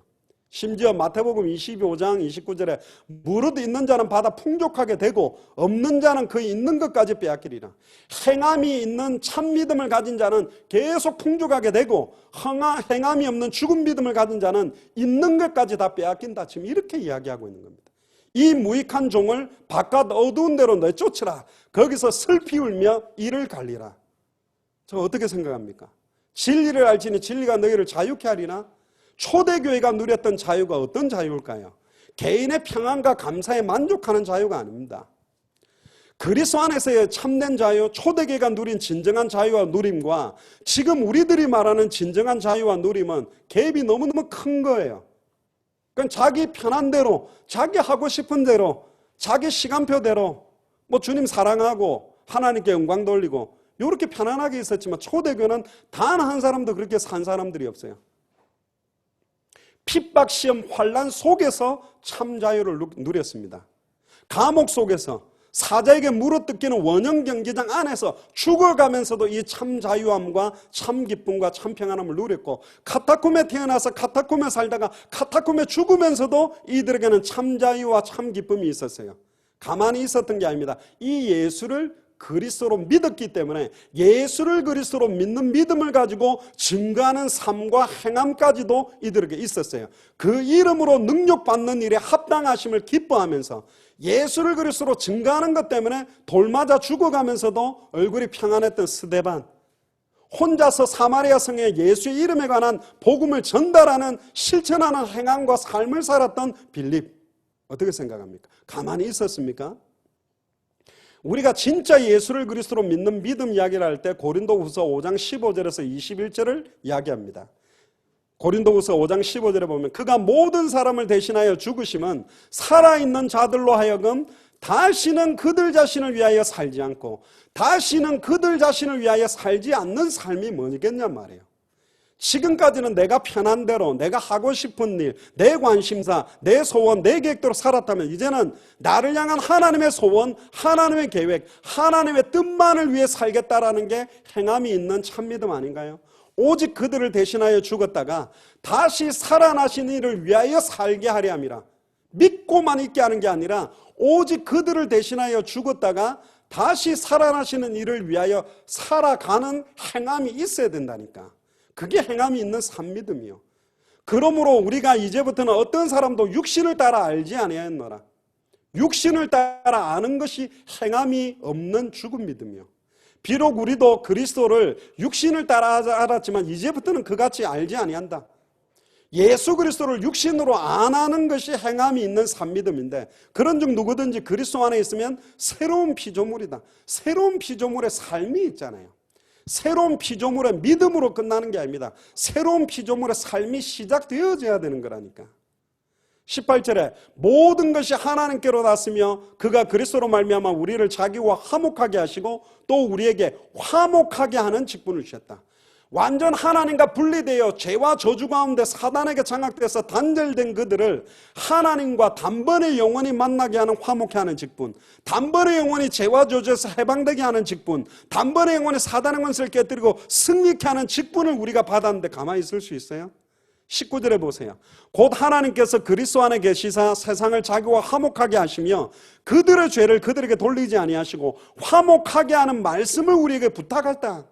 심지어 마태복음 25장 29절에 무릇 있는 자는 받아 풍족하게 되고 없는 자는 그 있는 것까지 빼앗기리라. 행함이 있는 참 믿음을 가진 자는 계속 풍족하게 되고 행함이 없는 죽은 믿음을 가진 자는 있는 것까지 다 빼앗긴다. 지금 이렇게 이야기하고 있는 겁니다. 이 무익한 종을 바깥 어두운 데로 내쫓으라. 거기서 슬피 울며 이를 갈리라. 저 어떻게 생각합니까? 진리를 알지니 진리가 너희를 자유케 하리나? 초대교회가 누렸던 자유가 어떤 자유일까요? 개인의 평안과 감사에 만족하는 자유가 아닙니다. 그리스도 안에서의 참된 자유, 초대교회가 누린 진정한 자유와 누림과 지금 우리들이 말하는 진정한 자유와 누림은 갭이 너무너무 큰 거예요. 그러니까 자기 편한 대로, 자기 하고 싶은 대로, 자기 시간표대로 뭐 주님 사랑하고 하나님께 영광 돌리고 이렇게 편안하게 있었지만 초대교회는 단 한 사람도 그렇게 산 사람들이 없어요. 핍박, 시험, 환난 속에서 참 자유를 누렸습니다. 감옥 속에서 사자에게 물어뜯기는 원형 경기장 안에서 죽어가면서도 이 참 자유함과 참 기쁨과 참 평안함을 누렸고, 카타콤에 태어나서 카타콤에 살다가 카타콤에 죽으면서도 이들에게는 참 자유와 참 기쁨이 있었어요. 가만히 있었던 게 아닙니다. 이 예수를 그리스도로 믿었기 때문에 예수를 그리스도로 믿는 믿음을 가지고 증거하는 삶과 행함까지도 이들에게 있었어요. 그 이름으로 능력받는 일에 합당하심을 기뻐하면서 예수를 그리스도로 증거하는 것 때문에 돌맞아 죽어가면서도 얼굴이 평안했던 스데반, 혼자서 사마리아 성에 예수의 이름에 관한 복음을 전달하는 실천하는 행함과 삶을 살았던 빌립, 어떻게 생각합니까? 가만히 있었습니까? 우리가 진짜 예수를 그리스도로 믿는 믿음 이야기를 할 때 고린도후서 5장 15절에서 21절을 이야기합니다. 고린도후서 5장 15절에 보면 그가 모든 사람을 대신하여 죽으심은 살아있는 자들로 하여금 다시는 그들 자신을 위하여 살지 않고 다시는 그들 자신을 위하여 살지 않는 삶이 뭐겠냐 말이에요. 지금까지는 내가 편한 대로 내가 하고 싶은 일, 내 관심사, 내 소원, 내 계획대로 살았다면 이제는 나를 향한 하나님의 소원, 하나님의 계획, 하나님의 뜻만을 위해 살겠다라는 게 행함이 있는 참믿음 아닌가요? 오직 그들을 대신하여 죽었다가 다시 살아나신 이를 위하여 살게 하려 함이라. 믿고만 있게 하는 게 아니라 오직 그들을 대신하여 죽었다가 다시 살아나시는 이를 위하여 살아가는 행함이 있어야 된다니까. 그게 행함이 있는 산믿음이요. 그러므로 우리가 이제부터는 어떤 사람도 육신을 따라 알지 아니하였노라. 육신을 따라 아는 것이 행함이 없는 죽은 믿음이요. 비록 우리도 그리스도를 육신을 따라 알았지만 이제부터는 그같이 알지 아니한다. 예수 그리스도를 육신으로 안 아는 것이 행함이 있는 산믿음인데, 그런 중 누구든지 그리스도 안에 있으면 새로운 피조물이다. 새로운 피조물의 삶이 있잖아요. 새로운 피조물의 믿음으로 끝나는 게 아닙니다. 새로운 피조물의 삶이 시작되어져야 되는 거라니까. 18절에 모든 것이 하나님께로 났으며 그가 그리스도로 말미암아 우리를 자기와 화목하게 하시고 또 우리에게 화목하게 하는 직분을 주셨다. 완전 하나님과 분리되어 죄와 저주 가운데 사단에게 장악돼서 단절된 그들을 하나님과 단번에 영원히 만나게 하는 화목케 하는 직분, 단번에 영원히 죄와 저주에서 해방되게 하는 직분, 단번에 영원히 사단의 권세를 깨뜨리고 승리케 하는 직분을 우리가 받았는데 가만히 있을 수 있어요? 19절에 보세요. 곧 하나님께서 그리스도 안에 계시사 세상을 자기와 화목하게 하시며 그들의 죄를 그들에게 돌리지 아니하시고 화목하게 하는 말씀을 우리에게 부탁했다.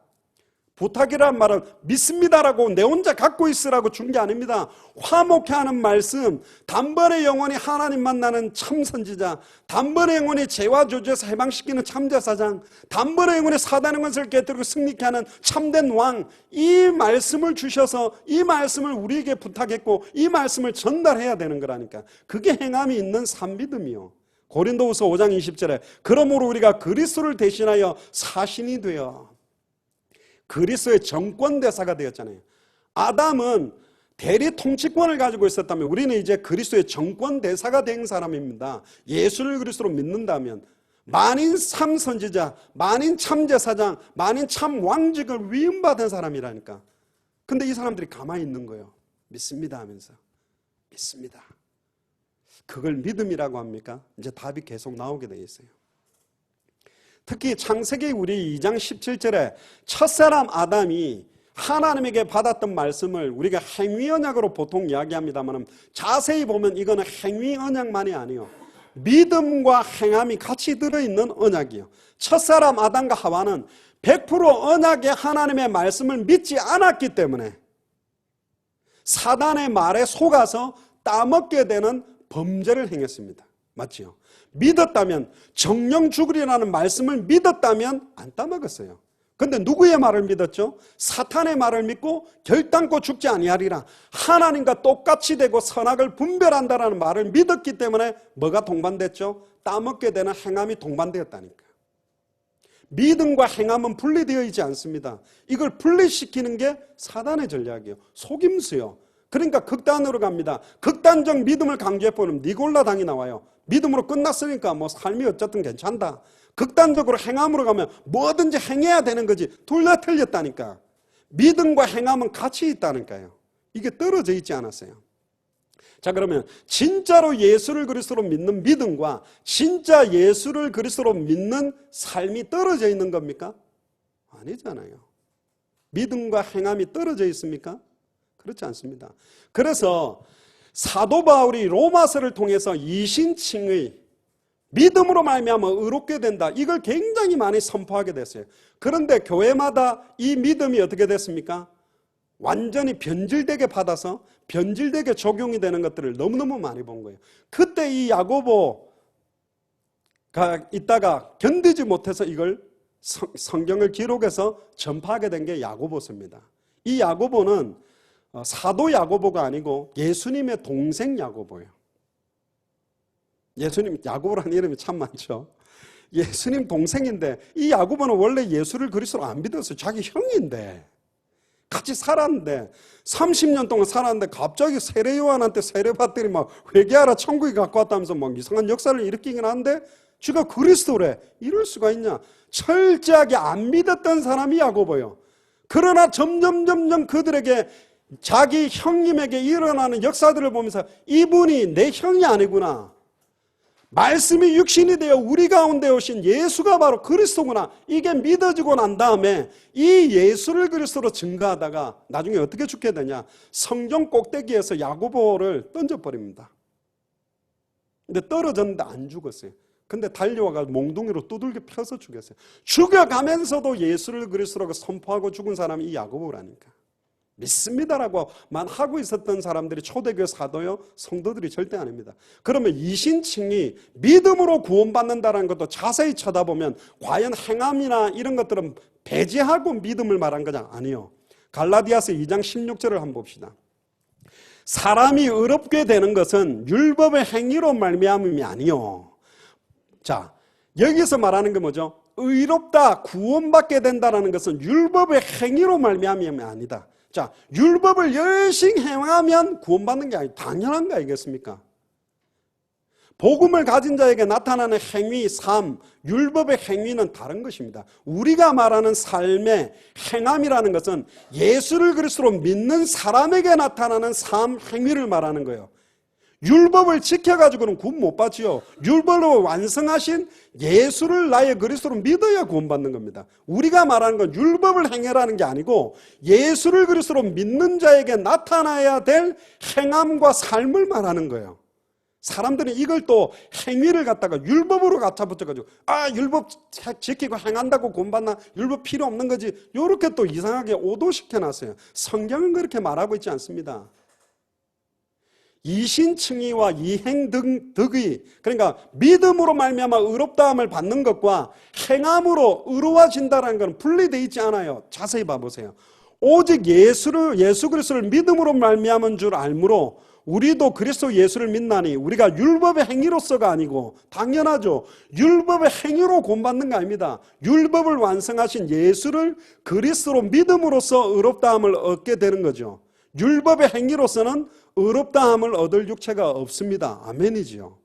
부탁이란 말은 믿습니다라고 내 혼자 갖고 있으라고 준 게 아닙니다. 화목해 하는 말씀, 단번에 영원히 하나님 만나는 참 선지자, 단번에 영원히 죄와 저주에서 해방시키는 참제사장, 단번에 영원히 사단의 권세를 깨뜨리고 승리케 하는 참된 왕, 이 말씀을 주셔서 이 말씀을 우리에게 부탁했고 이 말씀을 전달해야 되는 거라니까. 그게 행함이 있는 산 믿음이요. 고린도후서 5장 20절에 그러므로 우리가 그리스도를 대신하여 사신이 되어 그리스도의 정권대사가 되었잖아요. 아담은 대리 통치권을 가지고 있었다면 우리는 이제 그리스도의 정권대사가 된 사람입니다. 예수를 그리스도로 믿는다면 만인 참 선지자, 만인 참제사장, 만인 참 왕직을 위임받은 사람이라니까. 근데 이 사람들이 가만히 있는 거예요. 믿습니다 하면서. 믿습니다. 그걸 믿음이라고 합니까? 이제 답이 계속 나오게 되어 있어요. 특히 창세기 우리 2장 17절에 첫사람 아담이 하나님에게 받았던 말씀을 우리가 행위언약으로 보통 이야기합니다만 자세히 보면 이거는 행위언약만이 아니에요. 믿음과 행함이 같이 들어있는 언약이에요. 첫사람 아담과 하와는 100% 언약의 하나님의 말씀을 믿지 않았기 때문에 사단의 말에 속아서 따먹게 되는 범죄를 행했습니다. 맞지요? 믿었다면 정령 죽으리라는 말씀을 믿었다면 안 따먹었어요. 그런데 누구의 말을 믿었죠? 사탄의 말을 믿고 결단코 죽지 아니하리라. 하나님과 똑같이 되고 선악을 분별한다라는 말을 믿었기 때문에 뭐가 동반됐죠? 따먹게 되는 행함이 동반되었다니까. 믿음과 행함은 분리되어 있지 않습니다. 이걸 분리시키는 게 사단의 전략이에요. 속임수요. 그러니까 극단으로 갑니다. 극단적 믿음을 강조해보면 니골라당이 나와요. 믿음으로 끝났으니까 뭐 삶이 어쨌든 괜찮다. 극단적으로 행함으로 가면 뭐든지 행해야 되는 거지. 둘 다 틀렸다니까. 믿음과 행함은 같이 있다니까요. 이게 떨어져 있지 않았어요. 자, 그러면 진짜로 예수를 그리스도로 믿는 믿음과 진짜 예수를 그리스도로 믿는 삶이 떨어져 있는 겁니까? 아니잖아요. 믿음과 행함이 떨어져 있습니까? 그렇지 않습니다. 그래서 사도 바울이 로마서를 통해서 이신칭의 믿음으로 말미암아 의롭게 된다. 이걸 굉장히 많이 선포하게 됐어요. 그런데 교회마다 이 믿음이 어떻게 됐습니까? 완전히 변질되게 받아서 변질되게 적용이 되는 것들을 너무너무 많이 본 거예요. 그때 이 야고보가 있다가 견디지 못해서 이걸 성경을 기록해서 전파하게 된 게 야고보서입니다. 이 야고보는 사도 야고보가 아니고 예수님의 동생 야고보예요. 예수님, 야고보라는 이름이 참 많죠. 예수님 동생인데 이 야고보는 원래 예수를 그리스도로 안 믿었어요. 자기 형인데 같이 살았는데 30년 동안 살았는데 갑자기 세례 요한한테 세례받더니 막 회개하라 천국에 갖고 왔다면서 막 이상한 역사를 일으키긴 하는데 쥐가 그리스도래. 이럴 수가 있냐. 철저하게 안 믿었던 사람이 야고보예요. 그러나 점점 그들에게 자기 형님에게 일어나는 역사들을 보면서 이분이 내 형이 아니구나. 말씀이 육신이 되어 우리 가운데 오신 예수가 바로 그리스도구나. 이게 믿어지고 난 다음에 이 예수를 그리스도로 증거하다가 나중에 어떻게 죽게 되냐. 성전 꼭대기에서 야고보를 던져버립니다. 근데 떨어졌는데 안 죽었어요. 근데 달려와가 몽둥이로 두들겨 펴서 죽였어요. 죽여가면서도 예수를 그리스도라고 선포하고 죽은 사람이 이 야고보라니까. 믿습니다라고만 하고 있었던 사람들이 초대교회 사도요 성도들이 절대 아닙니다. 그러면 이신칭이 믿음으로 구원받는다는 것도 자세히 쳐다보면 과연 행함이나 이런 것들은 배제하고 믿음을 말한 거냐? 아니요. 갈라디아서 2장 16절을 한번 봅시다. 사람이 의롭게 되는 것은 율법의 행위로 말미암음이 아니요. 자, 여기서 말하는 게 뭐죠? 의롭다, 구원받게 된다는 것은 율법의 행위로 말미암음이 아니다. 자, 율법을 열심히 행하면 구원받는 게 아니 당연한 거 아니겠습니까? 복음을 가진 자에게 나타나는 행위, 삶, 율법의 행위는 다른 것입니다. 우리가 말하는 삶의 행함이라는 것은 예수를 그리스도로 믿는 사람에게 나타나는 삶, 행위를 말하는 거예요. 율법을 지켜가지고는 구원 못 받지요. 율법으로 완성하신 예수를 나의 그리스도로 믿어야 구원받는 겁니다. 우리가 말하는 건 율법을 행해라는 게 아니고 예수를 그리스도로 믿는 자에게 나타나야 될 행함과 삶을 말하는 거예요. 사람들은 이걸 또 행위를 갖다가 율법으로 갖다 붙여가지고 율법 지키고 행한다고 구원받나? 율법 필요 없는 거지. 이렇게 또 이상하게 오도시켜놨어요. 성경은 그렇게 말하고 있지 않습니다. 이신칭의와 이행덕의, 그러니까 믿음으로 말미암아 의롭다함을 받는 것과 행함으로 의로워진다는 건 분리되어 있지 않아요. 자세히 봐보세요. 오직 예수 그리스도를 믿음으로 말미암은 줄 알므로 우리도 그리스도 예수를 믿나니 우리가 율법의 행위로서가 아니고, 당연하죠, 율법의 행위로 구원받는 거 아닙니다. 율법을 완성하신 예수를 그리스도로 믿음으로써 의롭다함을 얻게 되는 거죠. 율법의 행위로서는 의롭다함을 얻을 육체가 없습니다. 아멘이지요.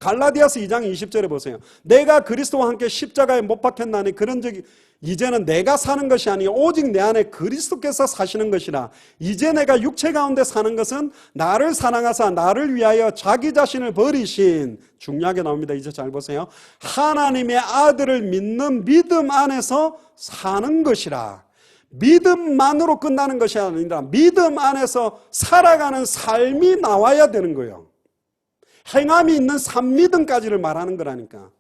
갈라디아서 2장 20절에 보세요. 내가 그리스도와 함께 십자가에 못 박혔나니 그런즉 이제는 내가 사는 것이 아니요 오직 내 안에 그리스도께서 사시는 것이라. 이제 내가 육체 가운데 사는 것은 나를 사랑하사 나를 위하여 자기 자신을 버리신, 중요하게 나옵니다. 이제 잘 보세요. 하나님의 아들을 믿는 믿음 안에서 사는 것이라. 믿음만으로 끝나는 것이 아니라 믿음 안에서 살아가는 삶이 나와야 되는 거예요. 행함이 있는 산믿음까지를 말하는 거라니까.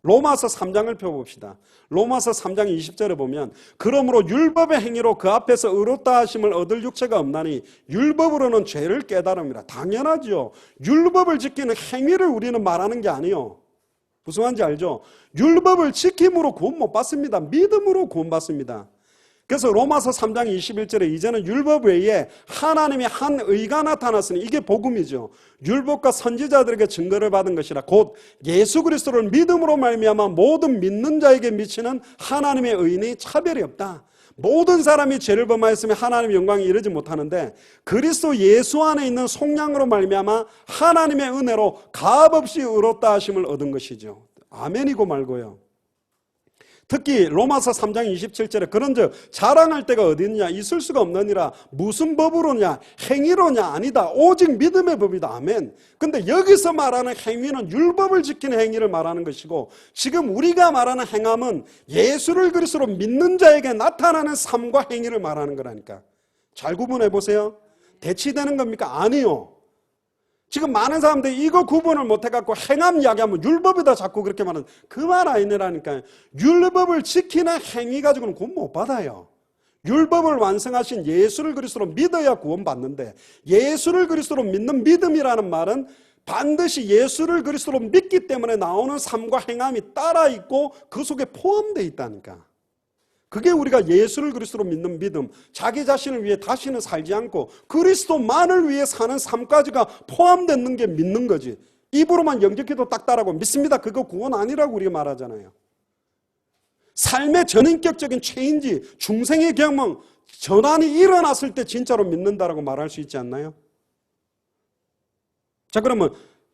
로마서 3장을 펴봅시다. 로마서 3장 20절에 보면 그러므로 율법의 행위로 그 앞에서 의롭다 하심을 얻을 육체가 없나니 율법으로는 죄를 깨달음이라. 당연하죠. 율법을 지키는 행위를 우리는 말하는 게 아니에요. 무슨 말인지 알죠? 율법을 지킴으로 구원 못 받습니다. 믿음으로 구원 받습니다. 그래서 로마서 3장 21절에 이제는 율법 외에 하나님의 한 의가 나타났으니, 이게 복음이죠. 율법과 선지자들에게 증거를 받은 것이라. 곧 예수 그리스도를 믿음으로 말미암아 모든 믿는 자에게 미치는 하나님의 의인이 차별이 없다. 모든 사람이 죄를 범하였으면 하나님의 영광에 이르지 못하는데 그리스도 예수 안에 있는 속량으로 말미암아 하나님의 은혜로 값없이 의롭다 하심을 얻은 것이죠. 아멘이고 말고요. 특히 로마서 3장 27절에 그런즉 자랑할 데가 어디 있느냐, 있을 수가 없느니라. 무슨 법으로냐, 행위로냐, 아니다, 오직 믿음의 법이다. 아멘. 근데 여기서 말하는 행위는 율법을 지키는 행위를 말하는 것이고, 지금 우리가 말하는 행함은 예수를 그리스도로 믿는 자에게 나타나는 삶과 행위를 말하는 거라니까. 잘 구분해 보세요. 대치되는 겁니까? 아니요. 지금 많은 사람들이 이거 구분을 못해갖고 행함 이야기하면 율법이다 자꾸 그렇게 말하는, 그 말 아니라니까요. 율법을 지키는 행위 가지고는 구원 못 받아요. 율법을 완성하신 예수를 그리스도로 믿어야 구원받는데, 예수를 그리스도로 믿는 믿음이라는 말은 반드시 예수를 그리스도로 믿기 때문에 나오는 삶과 행함이 따라 있고 그 속에 포함되어 있다니까. 그게 우리가 예수를 그리스도로 믿는 믿음, 자기 자신을 위해 다시는 살지 않고 그리스도만을 위해 사는 삶까지가 포함되는 게 믿는 거지. 입으로만 영접기도 딱 따라고 믿습니다, 그거 구원 아니라고 우리가 말하잖아요. 삶의 전인격적인 체인지, 중생의 경험, 전환이 일어났을 때 진짜로 믿는다라고 말할 수 있지 않나요? 자, 그러면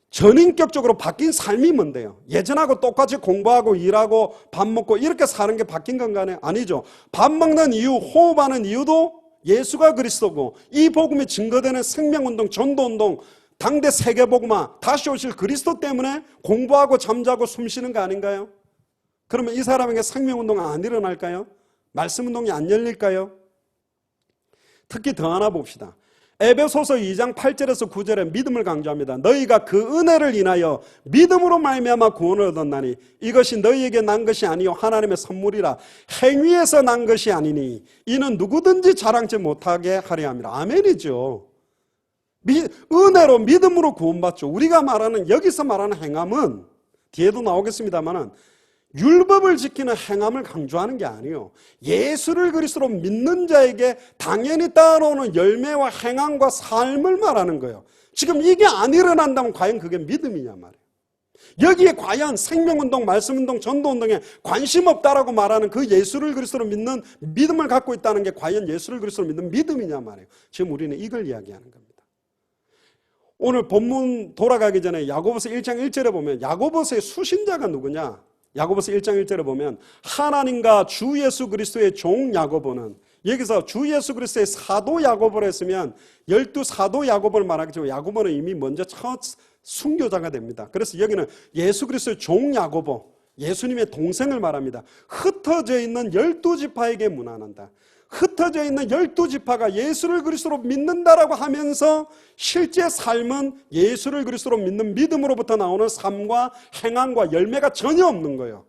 전인격적으로 바뀐 삶이 뭔데요? 예전하고 똑같이 공부하고 일하고 밥 먹고 이렇게 사는 게 바뀐 건가요? 아니죠. 밥 먹는 이유, 호흡하는 이유도 예수가 그리스도고, 이 복음이 증거되는 생명운동, 전도운동, 당대 세계복음화, 다시 오실 그리스도 때문에 공부하고 잠자고 숨쉬는 거 아닌가요? 그러면 이 사람에게 생명운동 안 일어날까요? 말씀운동이 안 열릴까요? 특히 더 하나 봅시다. 에베소서 2장 8절에서 9절에 믿음을 강조합니다. 너희가 그 은혜를 인하여 믿음으로 말미암아 구원을 얻었나니 이것이 너희에게 난 것이 아니요 하나님의 선물이라. 행위에서 난 것이 아니니 이는 누구든지 자랑치 못하게 하려 함이라. 아멘이죠. 은혜로 믿음으로 구원받죠. 우리가 말하는, 여기서 말하는 행함은 뒤에도 나오겠습니다만은 율법을 지키는 행함을 강조하는 게 아니에요. 예수를 그리스도로 믿는 자에게 당연히 따라오는 열매와 행함과 삶을 말하는 거예요. 지금 이게 안 일어난다면 과연 그게 믿음이냐 말이에요. 여기에 과연 생명운동, 말씀운동, 전도운동에 관심 없다라고 말하는 그 예수를 그리스도로 믿는 믿음을 갖고 있다는 게 과연 예수를 그리스도로 믿는 믿음이냐 말이에요. 지금 우리는 이걸 이야기하는 겁니다. 오늘 본문 돌아가기 전에 야고보서 1장 1절에 보면 야고보서의 수신자가 누구냐? 야고보서 1장 1절에 보면 하나님과 주 예수 그리스도의 종 야고보는, 여기서 주 예수 그리스도의 사도 야고보를 했으면 12사도 야고보를 말하겠지만 야고보는 이미 먼저 첫 순교자가 됩니다. 그래서 여기는 예수 그리스도의 종 야고보, 예수님의 동생을 말합니다. 흩어져 있는 12지파에게 문안한다. 흩어져 있는 12지파가 예수를 그리스도로 믿는다라고 하면서 실제 삶은 예수를 그리스도로 믿는 믿음으로부터 나오는 삶과 행함과 열매가 전혀 없는 거예요.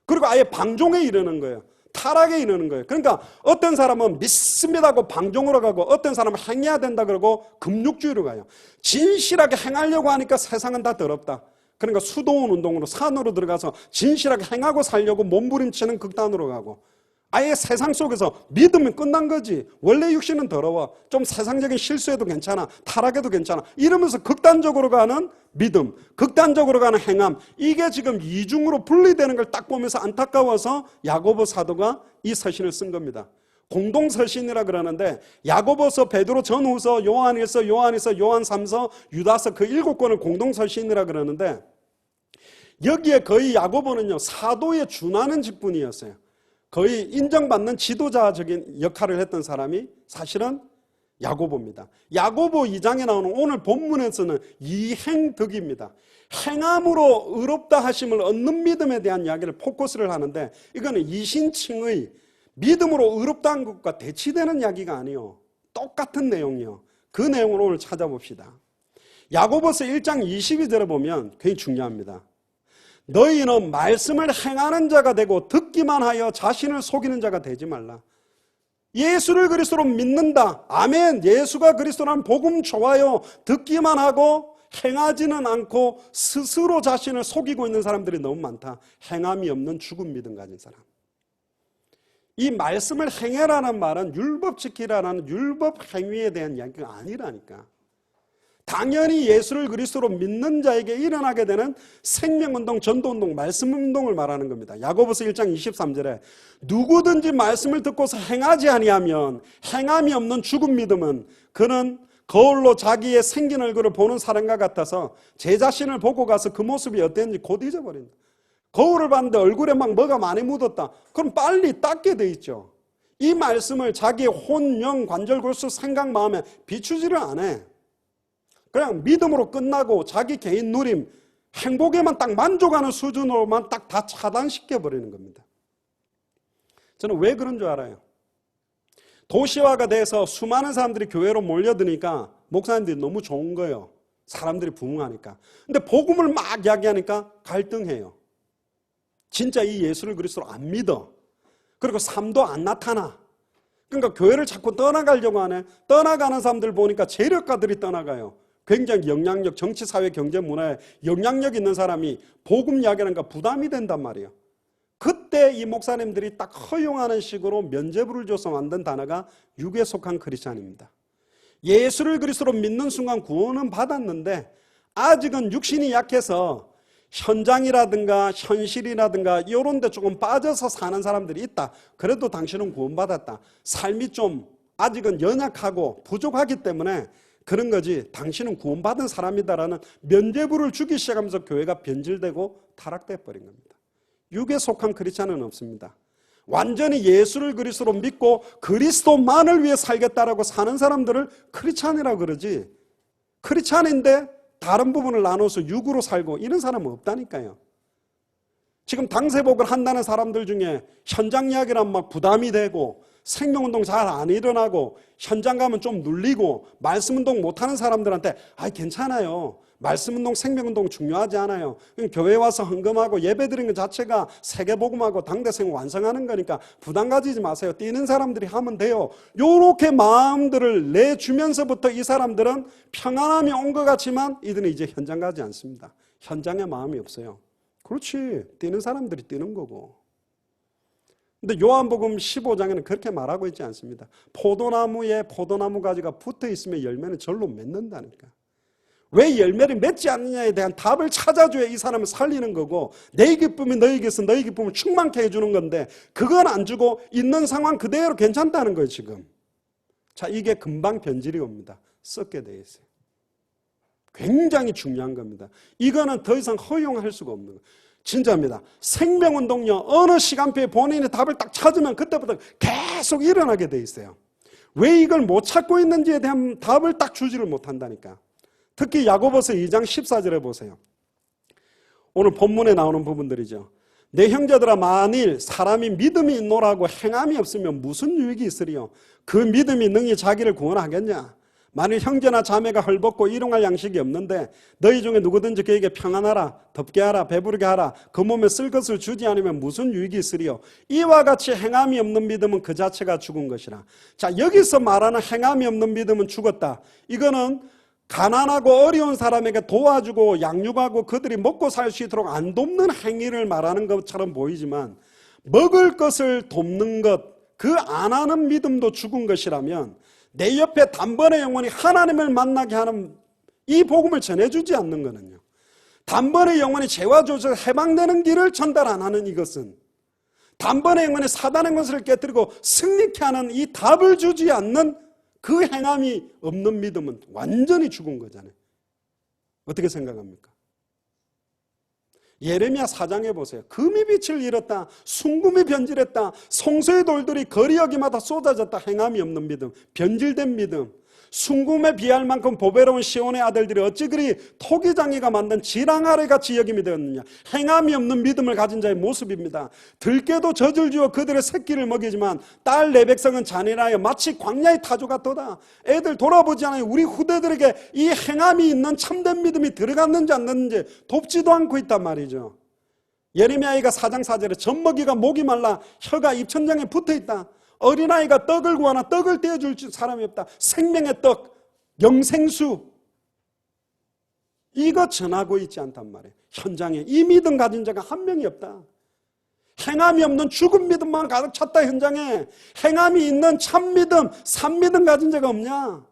그리고 아예 방종에 이르는 거예요. 타락에 이르는 거예요. 그러니까 어떤 사람은 믿습니다고 방종으로 가고 어떤 사람은 행해야 된다 그러고 금욕주의로 가요. 진실하게 행하려고 하니까 세상은 다 더럽다. 그러니까 수도원 운동으로 산으로 들어가서 진실하게 행하고 살려고 몸부림치는 극단으로 가고 아예 세상 속에서 믿으면 끝난 거지. 원래 육신은 더러워. 좀 세상적인 실수해도 괜찮아. 타락해도 괜찮아. 이러면서 극단적으로 가는 믿음, 극단적으로 가는 행함. 이게 지금 이중으로 분리되는 걸 딱 보면서 안타까워서 야고보 사도가 이 서신을 쓴 겁니다. 공동서신이라 그러는데 야고보서, 베드로, 전후서, 요한일서, 요한일서, 요한 3서, 유다서 그 7권을 공동서신이라 그러는데 여기에 거의 야고보는요 사도에 준하는 직분이었어요. 거의 인정받는 지도자적인 역할을 했던 사람이 사실은 야고보입니다. 야고보 2장에 나오는 오늘 본문에서는 이행덕입니다. 행함으로 의롭다 하심을 얻는 믿음에 대한 이야기를 포커스를 하는데 이거는 이신칭의 믿음으로 의롭다 한 것과 대치되는 이야기가 아니에요. 똑같은 내용이요. 그 내용을 오늘 찾아봅시다. 야고보서 1장 22절에 보면 굉장히 중요합니다. 너희는 말씀을 행하는 자가 되고 듣기만 하여 자신을 속이는 자가 되지 말라. 예수를 그리스도로 믿는다. 아멘. 예수가 그리스도라는 복음 좋아요. 듣기만 하고 행하지는 않고 스스로 자신을 속이고 있는 사람들이 너무 많다. 행함이 없는 죽은 믿음 가진 사람. 이 말씀을 행해라는 말은 율법 지키라는 율법 행위에 대한 이야기가 아니라니까. 당연히 예수를 그리스도로 믿는 자에게 일어나게 되는 생명운동, 전도운동, 말씀운동을 말하는 겁니다. 야고보서 1장 23절에 누구든지 말씀을 듣고서 행하지 아니하면 행함이 없는 죽은 믿음은 그는 거울로 자기의 생긴 얼굴을 보는 사람과 같아서 제 자신을 보고 가서 그 모습이 어땠는지 곧 잊어버린다. 거울을 봤는데 얼굴에 막 뭐가 많이 묻었다. 그럼 빨리 닦게 돼 있죠. 이 말씀을 자기의 혼, 영, 관절, 골수, 생각, 마음에 비추지를 안 해. 그냥 믿음으로 끝나고 자기 개인 누림, 행복에만 딱 만족하는 수준으로만 딱 다 차단시켜버리는 겁니다. 저는 왜 그런 줄 알아요? 도시화가 돼서 수많은 사람들이 교회로 몰려드니까 목사님들이 너무 좋은 거예요. 사람들이 부흥하니까. 근데 복음을 막 이야기하니까 갈등해요. 진짜 이 예수를 그리스도로 안 믿어. 그리고 삶도 안 나타나. 그러니까 교회를 자꾸 떠나가려고 하네. 떠나가는 사람들 보니까 재력가들이 떠나가요. 굉장히 영향력, 정치, 사회, 경제, 문화에 영향력 있는 사람이 복음 이야기하니까 부담이 된단 말이에요. 그때 이 목사님들이 딱 허용하는 식으로 면죄부를 줘서 만든 단어가 육에 속한 크리스찬입니다. 예수를 그리스도로 믿는 순간 구원은 받았는데 아직은 육신이 약해서 현장이라든가 현실이라든가 이런 데 조금 빠져서 사는 사람들이 있다. 그래도 당신은 구원받았다. 삶이 좀 아직은 연약하고 부족하기 때문에 그런 거지 당신은 구원받은 사람이다라는 면죄부를 주기 시작하면서 교회가 변질되고 타락돼 버린 겁니다. 육에 속한 크리스찬은 없습니다. 완전히 예수를 그리스도로 믿고 그리스도만을 위해 살겠다라고 사는 사람들을 크리스찬이라고 그러지, 크리스찬인데 다른 부분을 나눠서 육으로 살고 이런 사람은 없다니까요. 지금 당세복을 한다는 사람들 중에 현장 이야기란 막 부담이 되고 생명운동 잘 안 일어나고 현장 가면 좀 눌리고 말씀운동 못하는 사람들한테 괜찮아요. 말씀운동, 생명운동 중요하지 않아요. 교회 와서 헌금하고 예배드리는 것 자체가 세계복음하고 당대생 완성하는 거니까 부담 가지지 마세요. 뛰는 사람들이 하면 돼요. 요렇게 마음들을 내주면서부터 이 사람들은 평안함이 온 것 같지만 이들은 이제 현장 가지 않습니다. 현장에 마음이 없어요. 그렇지. 뛰는 사람들이 뛰는 거고. 근데 요한복음 15장에는 그렇게 말하고 있지 않습니다. 포도나무에 포도나무 가지가 붙어 있으면 열매는 절로 맺는다니까. 왜 열매를 맺지 않느냐에 대한 답을 찾아줘야 이 사람을 살리는 거고, 내 기쁨이 너희에게서 너희 기쁨을 충만케 해주는 건데 그건 안 주고 있는 상황 그대로 괜찮다는 거예요 지금. 자, 이게 금방 변질이 옵니다. 썩게 돼 있어요. 굉장히 중요한 겁니다. 이거는 더 이상 허용할 수가 없는 거예요. 진짜입니다. 생명운동요, 어느 시간표에 본인의 답을 딱 찾으면 그때부터 계속 일어나게 돼 있어요. 왜 이걸 못 찾고 있는지에 대한 답을 딱 주지를 못한다니까. 특히 야고보서 2장 14절에 보세요. 오늘 본문에 나오는 부분들이죠. 내 형제들아 만일 사람이 믿음이 있노라고 행함이 없으면 무슨 유익이 있으리요? 그 믿음이 능히 자기를 구원하겠냐? 만일 형제나 자매가 헐벗고 일용할 양식이 없는데 너희 중에 누구든지 그에게 평안하라, 덥게 하라, 배부르게 하라, 그 몸에 쓸 것을 주지 않으면 무슨 유익이 있으리요? 이와 같이 행함이 없는 믿음은 그 자체가 죽은 것이라. 자, 여기서 말하는 행함이 없는 믿음은 죽었다. 이거는 가난하고 어려운 사람에게 도와주고 양육하고 그들이 먹고 살 수 있도록 안 돕는 행위를 말하는 것처럼 보이지만 먹을 것을 돕는 것, 그 안 하는 믿음도 죽은 것이라면 내 옆에 단번에 영혼이 하나님을 만나게 하는 이 복음을 전해주지 않는 거는요. 단번에 영혼이 죄와 조에서 해방되는 길을 전달 안 하는 이것은 단번에 영혼이 사단의 것을 깨뜨리고 승리케 하는 이 답을 주지 않는 그 행함이 없는 믿음은 완전히 죽은 거잖아요. 어떻게 생각합니까? 예레미야 4장에 보세요. 금이 빛을 잃었다. 순금이 변질했다. 송수의 돌들이 거리 여기마다 쏟아졌다. 행함이 없는 믿음, 변질된 믿음. 순금에 비할 만큼 보배로운 시온의 아들들이 어찌 그리 토기장이가 만든 지랑아래 같이 여김이 되었느냐. 행함이 없는 믿음을 가진 자의 모습입니다. 들깨도 젖을 주어 그들의 새끼를 먹이지만 딸 내 백성은 잔인하여 마치 광야의 타조 같도다. 애들 돌아보지 않아요. 우리 후대들에게 이 행함이 있는 참된 믿음이 들어갔는지 안 됐는지 돕지도 않고 있단 말이죠. 예레미야가 4장 4절에 젖먹이가 목이 말라 혀가 입천장에 붙어있다. 어린아이가 떡을 구하나 떡을 떼어줄 사람이 없다. 생명의 떡, 영생수, 이거 전하고 있지 않단 말이에요. 현장에 이 믿음 가진 자가 한 명이 없다. 행함이 없는 죽은 믿음만 가득 찼다. 현장에 행함이 있는 참 믿음, 산 믿음 가진 자가 없냐.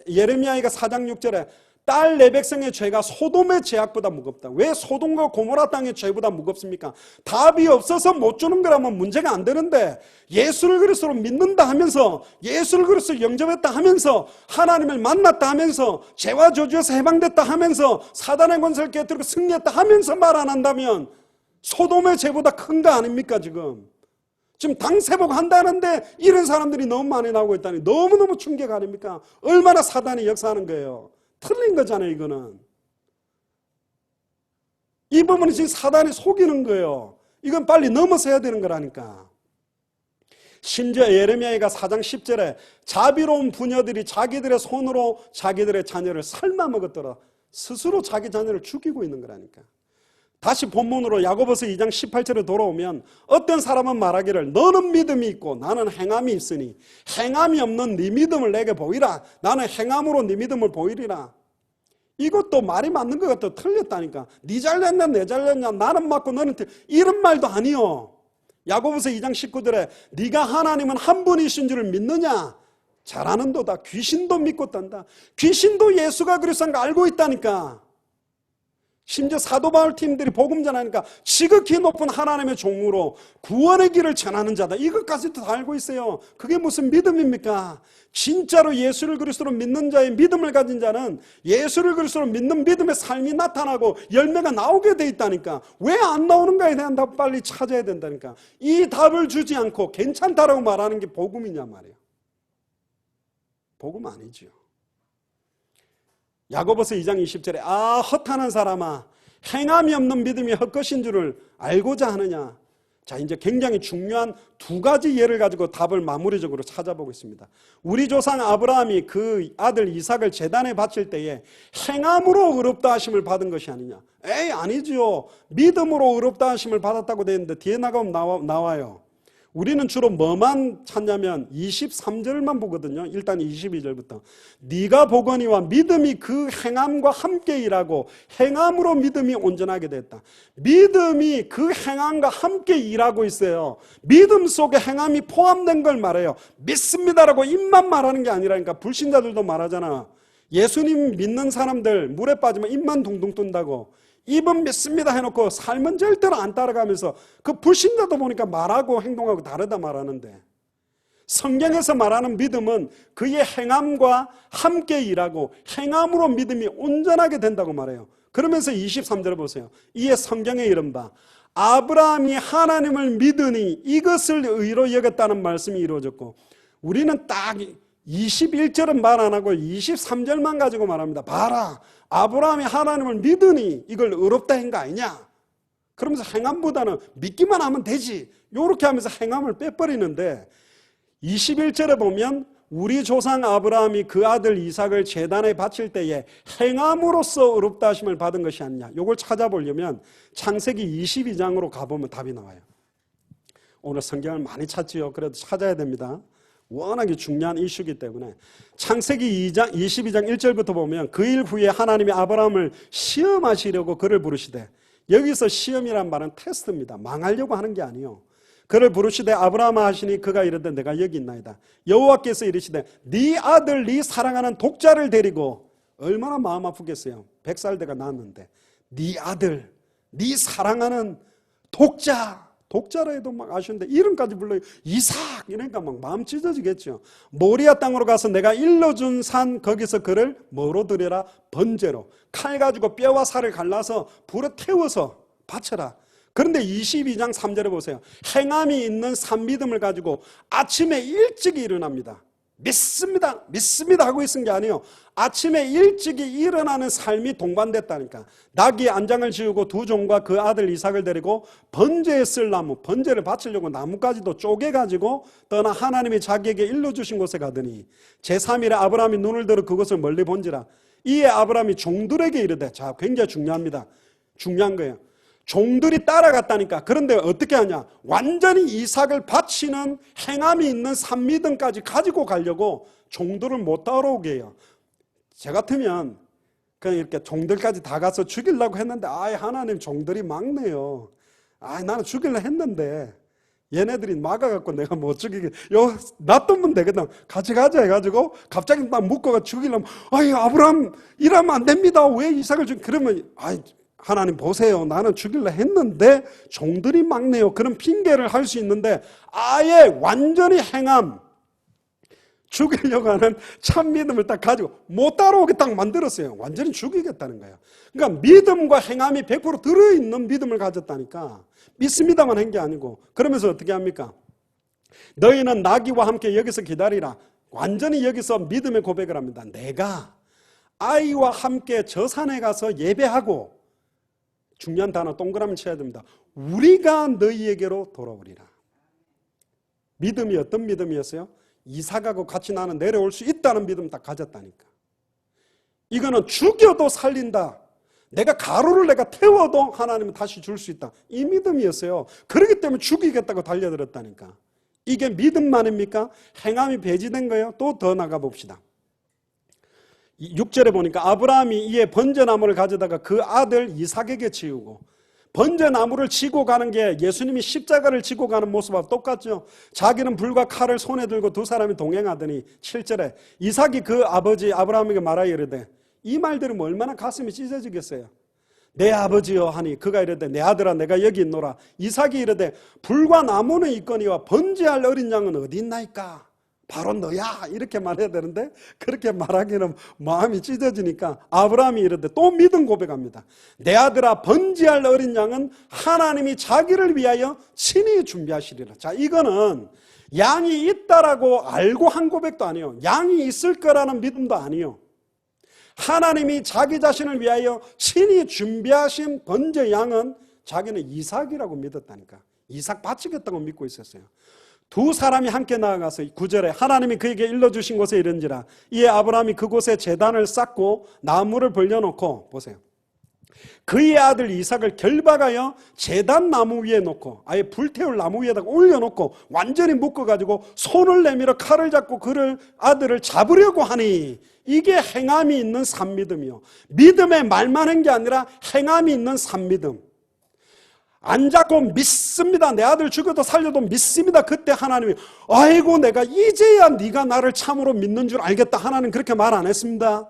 예레미야가 4장 6절에 딸 내 백성의 죄가 소돔의 죄악보다 무겁다. 왜 소돔과 고모라 땅의 죄보다 무겁습니까? 답이 없어서 못 주는 거라면 문제가 안 되는데 예수를 그리스도로 믿는다 하면서 예수를 그리스도로 영접했다 하면서 하나님을 만났다 하면서 죄와 저주에서 해방됐다 하면서 사단의 권세를 깨뜨리고 승리했다 하면서 말 안 한다면 소돔의 죄보다 큰 거 아닙니까? 지금 당세복 한다는데 이런 사람들이 너무 많이 나오고 있다니 너무너무 충격 아닙니까? 얼마나 사단이 역사하는 거예요. 틀린 거잖아요. 이거는 이 부분이 지금 사단이 속이는 거예요. 이건 빨리 넘어서야 되는 거라니까. 심지어 예레미야가 4장 10절에 자비로운 부녀들이 자기들의 손으로 자기들의 자녀를 삶아 먹었더라. 스스로 자기 자녀를 죽이고 있는 거라니까. 다시 본문으로 야고보서 2장 18절에 돌아오면 어떤 사람은 말하기를 너는 믿음이 있고 나는 행함이 있으니 행함이 없는 네 믿음을 내게 보이라. 나는 행함으로 네 믿음을 보이리라. 이것도 말이 맞는 것 같아. 틀렸다니까. 네 잘렸냐 내 잘렸냐 나는 맞고 너는 이런 말도 아니요. 야고보서 2장 19절에 네가 하나님은 한 분이신 줄을 믿느냐. 잘하는도다. 귀신도 믿고 딴다. 귀신도 예수가 그리스도인 거 알고 있다니까. 심지어 사도 바울 팀들이 복음 전하니까 지극히 높은 하나님의 종으로 구원의 길을 전하는 자다. 이것까지도 다 알고 있어요. 그게 무슨 믿음입니까? 진짜로 예수를 그리스도로 믿는 자의 믿음을 가진 자는 예수를 그리스도로 믿는 믿음의 삶이 나타나고 열매가 나오게 돼 있다니까. 왜 안 나오는가에 대한 답을 빨리 찾아야 된다니까. 이 답을 주지 않고 괜찮다라고 말하는 게 복음이냐 말이에요. 복음 아니죠. 야고보서 2장 20절에 헛하는 사람아 행함이 없는 믿음이 헛것인 줄을 알고자 하느냐. 자, 이제 굉장히 중요한 두 가지 예를 가지고 답을 마무리적으로 찾아보고 있습니다. 우리 조상 아브라함이 그 아들 이삭을 제단에 바칠 때에 행함으로 의롭다 하심을 받은 것이 아니냐. 에이 아니지요. 믿음으로 의롭다 하심을 받았다고 되어 있는데 뒤에 나가면 나와요. 우리는 주로 뭐만 찾냐면 23절만 보거든요. 일단 22절부터 네가 보거니와 믿음이 그 행함과 함께 일하고 행함으로 믿음이 온전하게 됐다. 믿음이 그 행함과 함께 일하고 있어요. 믿음 속에 행함이 포함된 걸 말해요. 믿습니다라고 입만 말하는 게 아니라니까. 불신자들도 말하잖아. 예수님 믿는 사람들 물에 빠지면 입만 둥둥 뜬다고. 입은 믿습니다 해놓고 삶은 절대로 안 따라가면서 그 불신자도 보니까 말하고 행동하고 다르다 말하는데, 성경에서 말하는 믿음은 그의 행함과 함께 일하고 행함으로 믿음이 온전하게 된다고 말해요. 그러면서 23절 보세요. 이에 성경에 이른바 아브라함이 하나님을 믿으니 이것을 의로 여겼다는 말씀이 이루어졌고, 우리는 딱 21절은 말 안 하고 23절만 가지고 말합니다. 봐라, 아브라함이 하나님을 믿으니 이걸 의롭다 한 거 아니냐. 그러면서 행함보다는 믿기만 하면 되지. 이렇게 하면서 행함을 빼버리는데 21절에 보면 우리 조상 아브라함이 그 아들 이삭을 제단에 바칠 때에 행함으로써 의롭다 하심을 받은 것이 아니냐. 이걸 찾아보려면 창세기 22장으로 가보면 답이 나와요. 오늘 성경을 많이 찾지요. 그래도 찾아야 됩니다. 워낙에 중요한 이슈이기 때문에 창세기 22장 1절부터 보면 그 일 후에 하나님이 아브라함을 시험하시려고 그를 부르시되, 여기서 시험이란 말은 테스트입니다. 망하려고 하는 게 아니요. 그를 부르시되 아브라함아 하시니 그가 이르되 내가 여기 있나이다. 여호와께서 이르시되 네 아들 네 사랑하는 독자를 데리고, 얼마나 마음 아프겠어요. 100살 때가 낳았는데 네 아들 네 사랑하는 독자라 해도 막 아쉬운데 이름까지 불러요. 이삭 이러니까 막 마음 찢어지겠죠. 모리아 땅으로 가서 내가 일러준 산 거기서 그를 뭐로 드려라? 번제로. 칼 가지고 뼈와 살을 갈라서 불에 태워서 바쳐라. 그런데 22장 3절에 보세요. 행함이 있는 산믿음을 가지고 아침에 일찍 일어납니다. 믿습니다 하고 있은 게 아니에요. 아침에 일찍이 일어나는 삶이 동반됐다니까. 나귀 안장을 지우고 두 종과 그 아들 이삭을 데리고 번제에 쓸 나무, 번제를 바치려고 나무까지도 쪼개가지고 떠나 하나님이 자기에게 일러주신 곳에 가더니 제3일에 아브라함이 눈을 들어 그것을 멀리 본지라. 이에 아브라함이 종들에게 이르되, 자 굉장히 중요합니다. 중요한 거예요. 종들이 따라갔다니까. 그런데 어떻게 하냐? 완전히 이삭을 바치는 행함이 있는 산믿음까지 가지고 가려고 종들을 못 따라오게 해요. 제 같으면 그냥 이렇게 종들까지 다 가서 죽이려고 했는데, 하나님 종들이 막네요. 나는 죽이려고 했는데 얘네들이 막아갖고 내가 못 죽이게, 놔두면 되거든. 같이 가자 해가지고 갑자기 막 묶어가 죽이려면, 아브라함 이러면 안 됩니다. 왜 이삭을 그러면 하나님 보세요. 나는 죽이려 했는데 종들이 막네요. 그런 핑계를 할 수 있는데 아예 완전히 행함, 죽이려고 하는 참 믿음을 딱 가지고 못 따라오게 딱 만들었어요. 완전히 죽이겠다는 거예요. 그러니까 믿음과 행함이 100% 들어있는 믿음을 가졌다니까. 믿습니다만 한 게 아니고. 그러면서 어떻게 합니까? 너희는 나귀와 함께 여기서 기다리라. 완전히 여기서 믿음의 고백을 합니다. 내가 아이와 함께 저 산에 가서 예배하고, 중요한 단어 동그라미 쳐야 됩니다. 우리가 너희에게로 돌아오리라. 믿음이 어떤 믿음이었어요? 이삭하고 같이 나는 내려올 수 있다는 믿음 딱 가졌다니까. 이거는 죽여도 살린다. 내가 가루를 내가 태워도 하나님은 다시 줄 수 있다. 이 믿음이었어요. 그렇기 때문에 죽이겠다고 달려들었다니까. 이게 믿음만입니까? 행함이 배제된 거예요. 또 더 나가 봅시다. 6절에 보니까 아브라함이 이에 번제나무를 가져다가 그 아들 이삭에게 지우고, 번제나무를 지고 가는 게 예수님이 십자가를 지고 가는 모습하고 똑같죠. 자기는 불과 칼을 손에 들고 두 사람이 동행하더니 7절에 이삭이 그 아버지 아브라함에게 말하여 이르되, 이 말 들으면 얼마나 가슴이 찢어지겠어요. 내 아버지여 하니 그가 이르되 내 아들아 내가 여기 있노라. 이삭이 이르되 불과 나무는 있거니와 번제할 어린 양은 어디 있나이까? 바로 너야 이렇게 말해야 되는데 그렇게 말하기는 마음이 찢어지니까 아브라함이 이르되 또 믿음 고백합니다. 내 아들아 번제할 어린 양은 하나님이 자기를 위하여 친히 준비하시리라. 자, 이거는 양이 있다라고 알고 한 고백도 아니에요. 양이 있을 거라는 믿음도 아니에요. 하나님이 자기 자신을 위하여 친히 준비하신 번제 양은 자기는 이삭이라고 믿었다니까. 이삭 바치겠다고 믿고 있었어요. 두 사람이 함께 나아가서 9절에 하나님이 그에게 일러주신 곳에 이른지라. 이에 아브라함이 그곳에 제단을 쌓고 나무를 벌려놓고, 보세요, 그의 아들 이삭을 결박하여 제단 나무 위에 놓고, 아예 불태울 나무 위에다가 올려놓고 완전히 묶어가지고 손을 내밀어 칼을 잡고 그를 아들을 잡으려고 하니, 이게 행함이 있는 산믿음이요. 믿음의 말만 한 게 아니라 행함이 있는 산믿음. 안 잡고 믿습니다. 내 아들 죽여도 살려도 믿습니다. 그때 하나님이 아이고 내가 이제야 네가 나를 참으로 믿는 줄 알겠다. 하나님 그렇게 말 안 했습니다.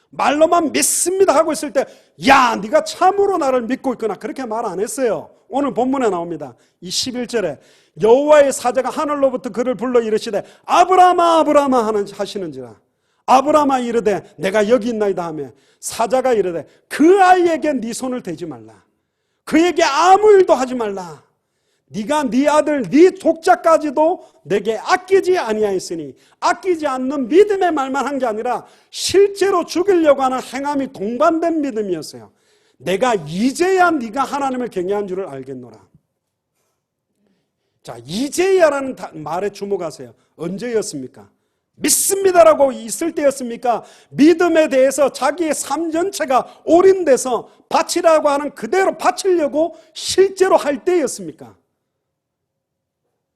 말로만 믿습니다 하고 있을 때 야 네가 참으로 나를 믿고 있구나 그렇게 말 안 했어요. 오늘 본문에 나옵니다. 이 11절에 여호와의 사자가 하늘로부터 그를 불러 이르시되 아브라함아 아브라함아 하시는지라. 아브라함아 이르되 내가 여기 있나이다 하며 사자가 이르되 그 아이에게 네 손을 대지 말라. 그에게 아무 일도 하지 말라. 네가 네 아들 네 독자까지도 내게 아끼지 아니하였으니, 아끼지 않는 믿음의 말만 한 게 아니라 실제로 죽이려고 하는 행함이 동반된 믿음이었어요. 내가 이제야 네가 하나님을 경외한 줄을 알겠노라. 자, 이제야라는 말에 주목하세요. 언제였습니까? 믿습니다라고 있을 때였습니까? 믿음에 대해서 자기의 삶 전체가 올인돼서 바치라고 하는 그대로 바치려고 실제로 할 때였습니까?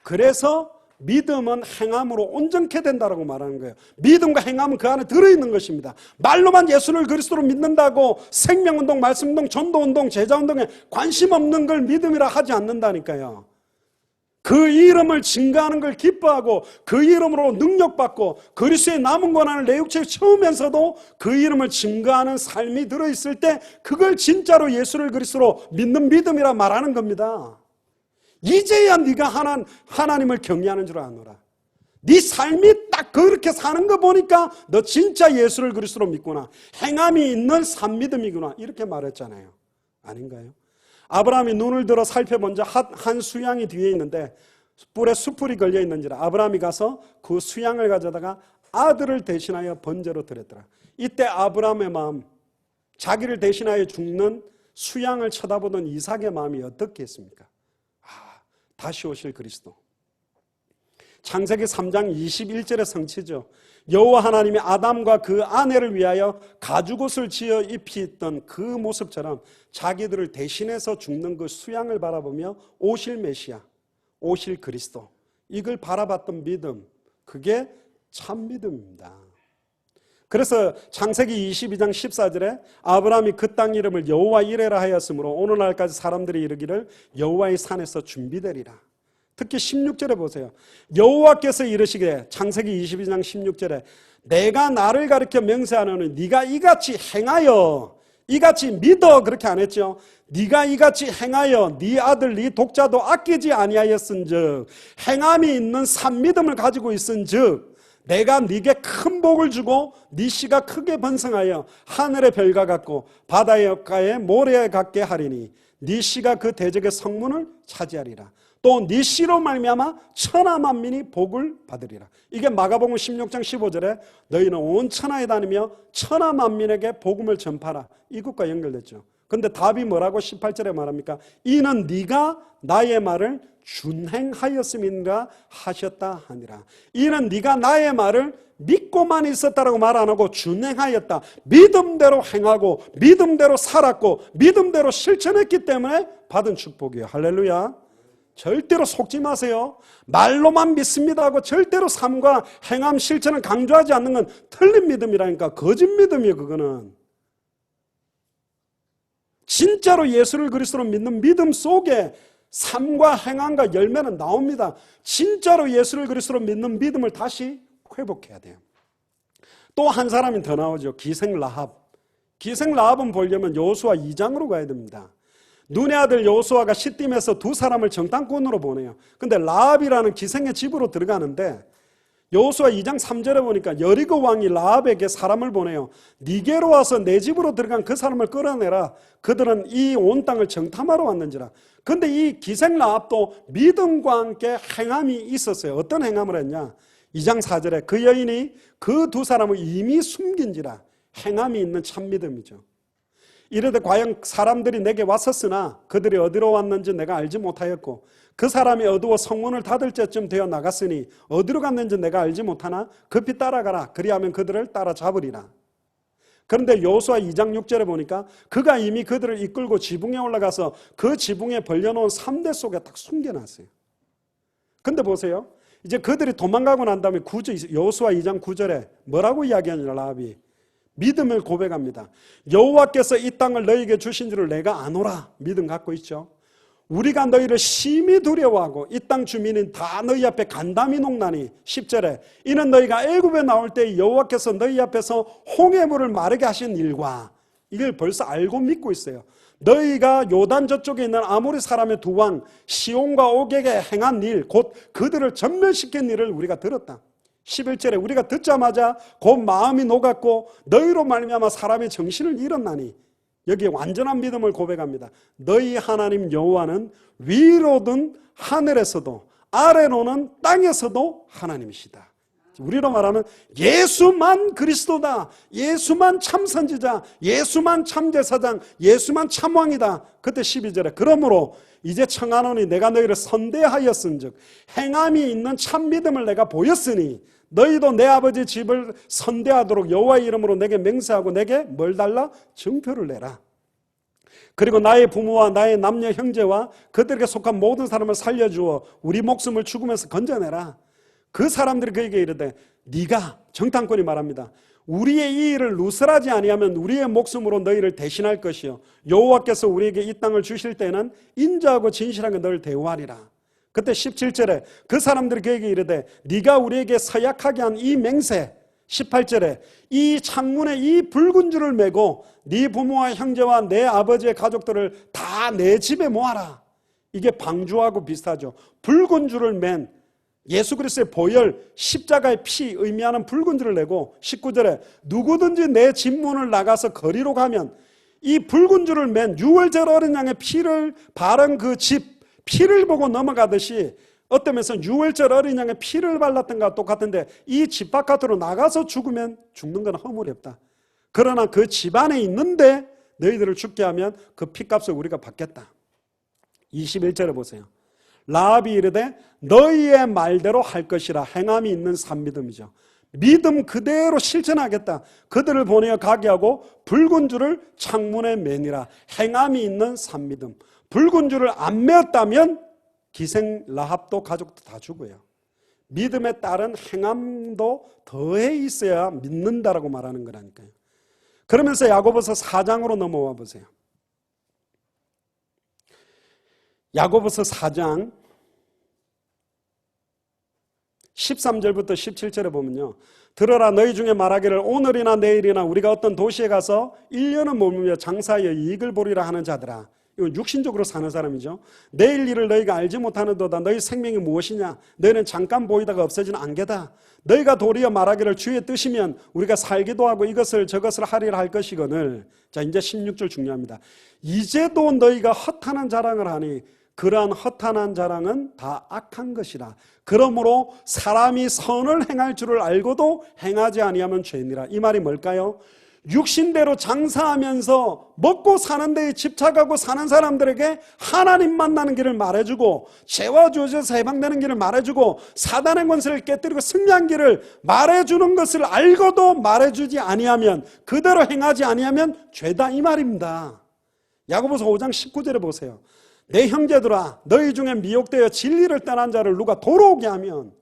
그래서 믿음은 행함으로 온전케 된다라고 말하는 거예요. 믿음과 행함은 그 안에 들어있는 것입니다. 말로만 예수를 그리스도로 믿는다고 생명운동, 말씀운동, 전도운동, 제자운동에 관심 없는 걸 믿음이라 하지 않는다니까요. 그 이름을 증거하는 걸 기뻐하고 그 이름으로 능력받고 그리스도의 남은 고난을 내 육체에 채우면서도 그 이름을 증거하는 삶이 들어있을 때 그걸 진짜로 예수를 그리스도로 믿는 믿음이라 말하는 겁니다. 이제야 네가 하나님을 경외하는 줄 아노라. 네 삶이 딱 그렇게 사는 거 보니까 너 진짜 예수를 그리스도로 믿구나. 행함이 있는 산믿음이구나. 이렇게 말했잖아요. 아닌가요? 아브라함이 눈을 들어 살펴본 자 한 수양이 뒤에 있는데 뿔에 수풀이 걸려 있는지라 아브라함이 가서 그 수양을 가져다가 아들을 대신하여 번제로 드렸더라. 이때 아브라함의 마음, 자기를 대신하여 죽는 수양을 쳐다보던 이삭의 마음이 어떻게 했습니까? 다시 오실 그리스도. 창세기 3장 21절의 성취죠. 여호와 하나님이 아담과 그 아내를 위하여 가죽옷을 지어 입히던 그 모습처럼 자기들을 대신해서 죽는 그 수양을 바라보며 오실 메시아, 오실 그리스도, 이걸 바라봤던 믿음, 그게 참 믿음입니다. 그래서 창세기 22장 14절에 아브라함이 그 땅 이름을 여호와 이레라 하였으므로 오늘날까지 사람들이 이르기를 여호와의 산에서 준비되리라. 특히 16절에 보세요. 여호와께서 이르시기에 창세기 22장 16절에 내가 나를 가리켜 명세하노니 네가 이같이 행하여, 이같이 믿어, 그렇게 안 했죠. 네가 이같이 행하여 네 아들 네 독자도 아끼지 아니하였은즉, 행함이 있는 산믿음을 가지고 있은즉 내가 네게 큰 복을 주고 네 씨가 크게 번성하여 하늘의 별과 같고 바다의 가에 모래 같게 하리니 네 씨가 그 대적의 성문을 차지하리라. 또 네 씨로 말미암아 천하 만민이 복을 받으리라. 이게 마가복음 16장 15절에 너희는 온 천하에 다니며 천하 만민에게 복음을 전파라. 이것과 연결됐죠. 근데 답이 뭐라고 18절에 말합니까? 이는 네가 나의 말을 준행하였음인가 하셨다 하니라. 이는 네가 나의 말을 믿고만 있었다라고 말 안 하고 준행하였다. 믿음대로 행하고 믿음대로 살았고 믿음대로 실천했기 때문에 받은 축복이에요. 할렐루야. 절대로 속지 마세요. 말로만 믿습니다 하고 절대로 삶과 행함 실천을 강조하지 않는 건 틀린 믿음이라니까. 거짓 믿음이에요. 그거는 진짜로 예수를 그리스도로 믿는 믿음 속에 삶과 행함과 열매는 나옵니다. 진짜로 예수를 그리스도로 믿는 믿음을 다시 회복해야 돼요. 또 한 사람이 더 나오죠. 기생 라합. 기생 라합은 보려면 여호수아 2장으로 가야 됩니다. 눈의 아들 여호수아가 시딤에서 두 사람을 정탐꾼으로 보내요. 근데 라합이라는 기생의 집으로 들어가는데 여호수아 2장 3절에 보니까 여리고 왕이 라합에게 사람을 보내요. 니게로 와서 내 집으로 들어간 그 사람을 끌어내라. 그들은 이 온 땅을 정탐하러 왔는지라. 근데 이 기생 라합도 믿음과 함께 행함이 있었어요. 어떤 행함을 했냐? 2장 4절에 그 여인이 그 두 사람을 이미 숨긴지라. 행함이 있는 참 믿음이죠. 이르되 과연 사람들이 내게 왔었으나 그들이 어디로 왔는지 내가 알지 못하였고 그 사람이 어두워 성문을 닫을 때쯤 되어 나갔으니 어디로 갔는지 내가 알지 못하나 급히 따라가라. 그리하면 그들을 따라잡으리라. 그런데 여호수아 2장 6절에 보니까 그가 이미 그들을 이끌고 지붕에 올라가서 그 지붕에 벌려놓은 3대 속에 딱 숨겨놨어요. 근데 보세요. 이제 그들이 도망가고 난 다음에 여호수아 2장 9절에 뭐라고 이야기하느냐. 라합이 믿음을 고백합니다. 여호와께서 이 땅을 너희에게 주신 줄을 내가 아노라. 믿음 갖고 있죠. 우리가 너희를 심히 두려워하고 이 땅 주민인 다 너희 앞에 간담이 녹나니 10절에 이는 너희가 애굽에 나올 때 여호와께서 너희 앞에서 홍해물을 마르게 하신 일과 이걸 벌써 알고 믿고 있어요. 너희가 요단 저쪽에 있는 아모리 사람의 두 왕 시온과 옥에게 행한 일 곧 그들을 전멸시킨 일을 우리가 들었다. 11절에 우리가 듣자마자 곧 마음이 녹았고 너희로 말미암아 사람의 정신을 잃었나니 여기에 완전한 믿음을 고백합니다. 너희 하나님 여호와는 위로든 하늘에서도 아래로는 땅에서도 하나님이시다. 우리로 말하면 예수만 그리스도다, 예수만 참선지자, 예수만 참제사장, 예수만 참왕이다. 그때 12절에 그러므로 이제 청하노니 내가 너희를 선대하였은즉 행함이 있는 참믿음을 내가 보였으니 너희도 내 아버지 집을 선대하도록 여호와의 이름으로 내게 맹세하고 내게 뭘 달라? 증표를 내라. 그리고 나의 부모와 나의 남녀 형제와 그들에게 속한 모든 사람을 살려주어 우리 목숨을 죽음에서 건져내라. 그 사람들이 그에게 이르되 네가, 정탐꾼이 말합니다, 우리의 이 일을 누설하지 아니하면 우리의 목숨으로 너희를 대신할 것이요 여호와께서 우리에게 이 땅을 주실 때는 인자하고 진실하게 너를 대우하리라. 그때 17절에 그 사람들이 그에게 이르되 네가 우리에게 서약하게 한 이 맹세, 18절에 이 창문에 이 붉은 줄을 메고 네 부모와 형제와 내 아버지의 가족들을 다 내 집에 모아라. 이게 방주하고 비슷하죠. 붉은 줄을 맨 예수 그리스도의 보혈, 십자가의 피 의미하는 붉은 줄을 내고 19절에 누구든지 내 집 문을 나가서 거리로 가면 이 붉은 줄을 맨 유월절 어린 양의 피를 바른 그 집 피를 보고 넘어가듯이 어떤 면에서 유월절 어린 양의 피를 발랐던 것과 똑같은데 이 집 바깥으로 나가서 죽으면 죽는 건 허물이 없다. 그러나 그 집 안에 있는데 너희들을 죽게 하면 그 피값을 우리가 받겠다. 21절에 보세요. 라합이 이르되 너희의 말대로 할 것이라. 행함이 있는 산믿음이죠. 믿음 그대로 실천하겠다. 그들을 보내어 가게 하고 붉은 줄을 창문에 매니라. 행함이 있는 산믿음. 붉은 줄을 안 메었다면 기생 라합도 가족도 다 죽어요. 믿음에 따른 행함도 더해 있어야 믿는다라고 말하는 거라니까요. 그러면서 야고보서 4장으로 넘어와 보세요. 야고보서 4장 13절부터 17절에 보면요. 들어라 너희 중에 말하기를 오늘이나 내일이나 우리가 어떤 도시에 가서 1년은 머물며 장사하여 이익을 보리라 하는 자들아. 이건 육신적으로 사는 사람이죠. 내일 일을 너희가 알지 못하는도다. 너희 생명이 무엇이냐? 너희는 잠깐 보이다가 없어지는 안개다. 너희가 도리어 말하기를 주의 뜻이면 우리가 살기도 하고 이것을 저것을 하리라 할 것이거늘. 자, 이제 16절 중요합니다. 이제도 너희가 허탄한 자랑을 하니 그러한 허탄한 자랑은 다 악한 것이라. 그러므로 사람이 선을 행할 줄을 알고도 행하지 아니하면 죄니라. 이 말이 뭘까요? 육신대로 장사하면서 먹고 사는 데에 집착하고 사는 사람들에게 하나님 만나는 길을 말해주고 죄와 죄에서 해방되는 길을 말해주고 사단의 권세를 깨뜨리고 승리한 길을 말해주는 것을 알고도 말해주지 아니하면, 그대로 행하지 아니하면 죄다, 이 말입니다. 야고보서 5장 19절에 보세요. 내 형제들아 너희 중에 미혹되어 진리를 떠난 자를 누가 돌아오게 하면,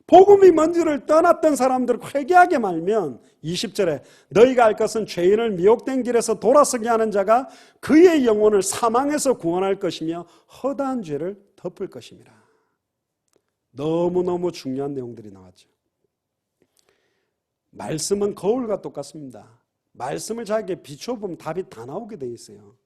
복음이 뭔지를 떠났던 사람들을 회개하게 말면 20절에 너희가 알 것은 죄인을 미혹된 길에서 돌아서게 하는 자가 그의 영혼을 사망에서 구원할 것이며 허다한 죄를 덮을 것입니다. 너무너무 중요한 내용들이 나왔죠. 말씀은 거울과 똑같습니다. 말씀을 자기에게 비춰보면 답이 다 나오게 돼 있어요.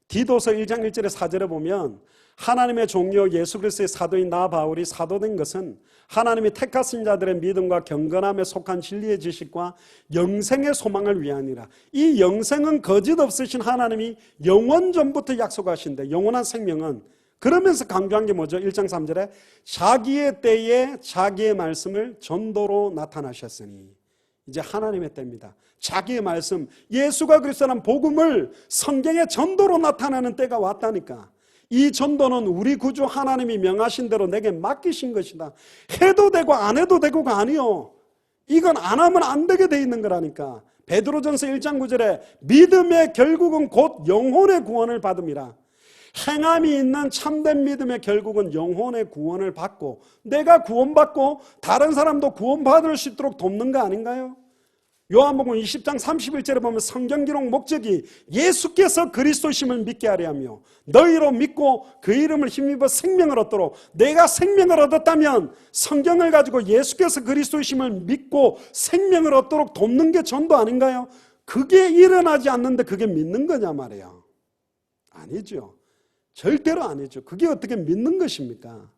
디도서 1장 1절에 4절에 보면 하나님의 종료 예수 그리스도의 사도인 나 바울이 사도된 것은 하나님이 택하신 자들의 믿음과 경건함에 속한 진리의 지식과 영생의 소망을 위하니라. 이 영생은 거짓 없으신 하나님이 영원 전부터 약속하신데, 영원한 생명은, 그러면서 강조한 게 뭐죠? 1장 3절에 자기의 때에 자기의 말씀을 전도로 나타나셨으니, 이제 하나님의 때입니다. 자기의 말씀, 예수가 그리스도라는 복음을 성경의 전도로 나타나는 때가 왔다니까. 이 전도는 우리 구주 하나님이 명하신 대로 내게 맡기신 것이다. 해도 되고 안 해도 되고가 아니요. 이건 안 하면 안 되게 돼 있는 거라니까. 베드로전서 1장 9절에 믿음의 결국은 곧 영혼의 구원을 받음이라. 행함이 있는 참된 믿음의 결국은 영혼의 구원을 받고, 내가 구원받고 다른 사람도 구원받을 수 있도록 돕는 거 아닌가요? 요한복음 20장 31절에 보면 성경 기록 목적이 예수께서 그리스도심을 믿게 하려 하며 너희로 믿고 그 이름을 힘입어 생명을 얻도록, 내가 생명을 얻었다면 성경을 가지고 예수께서 그리스도심을 믿고 생명을 얻도록 돕는 게 전도 아닌가요? 그게 일어나지 않는데 그게 믿는 거냐 말이에요. 아니죠. 절대로 아니죠. 그게 어떻게 믿는 것입니까?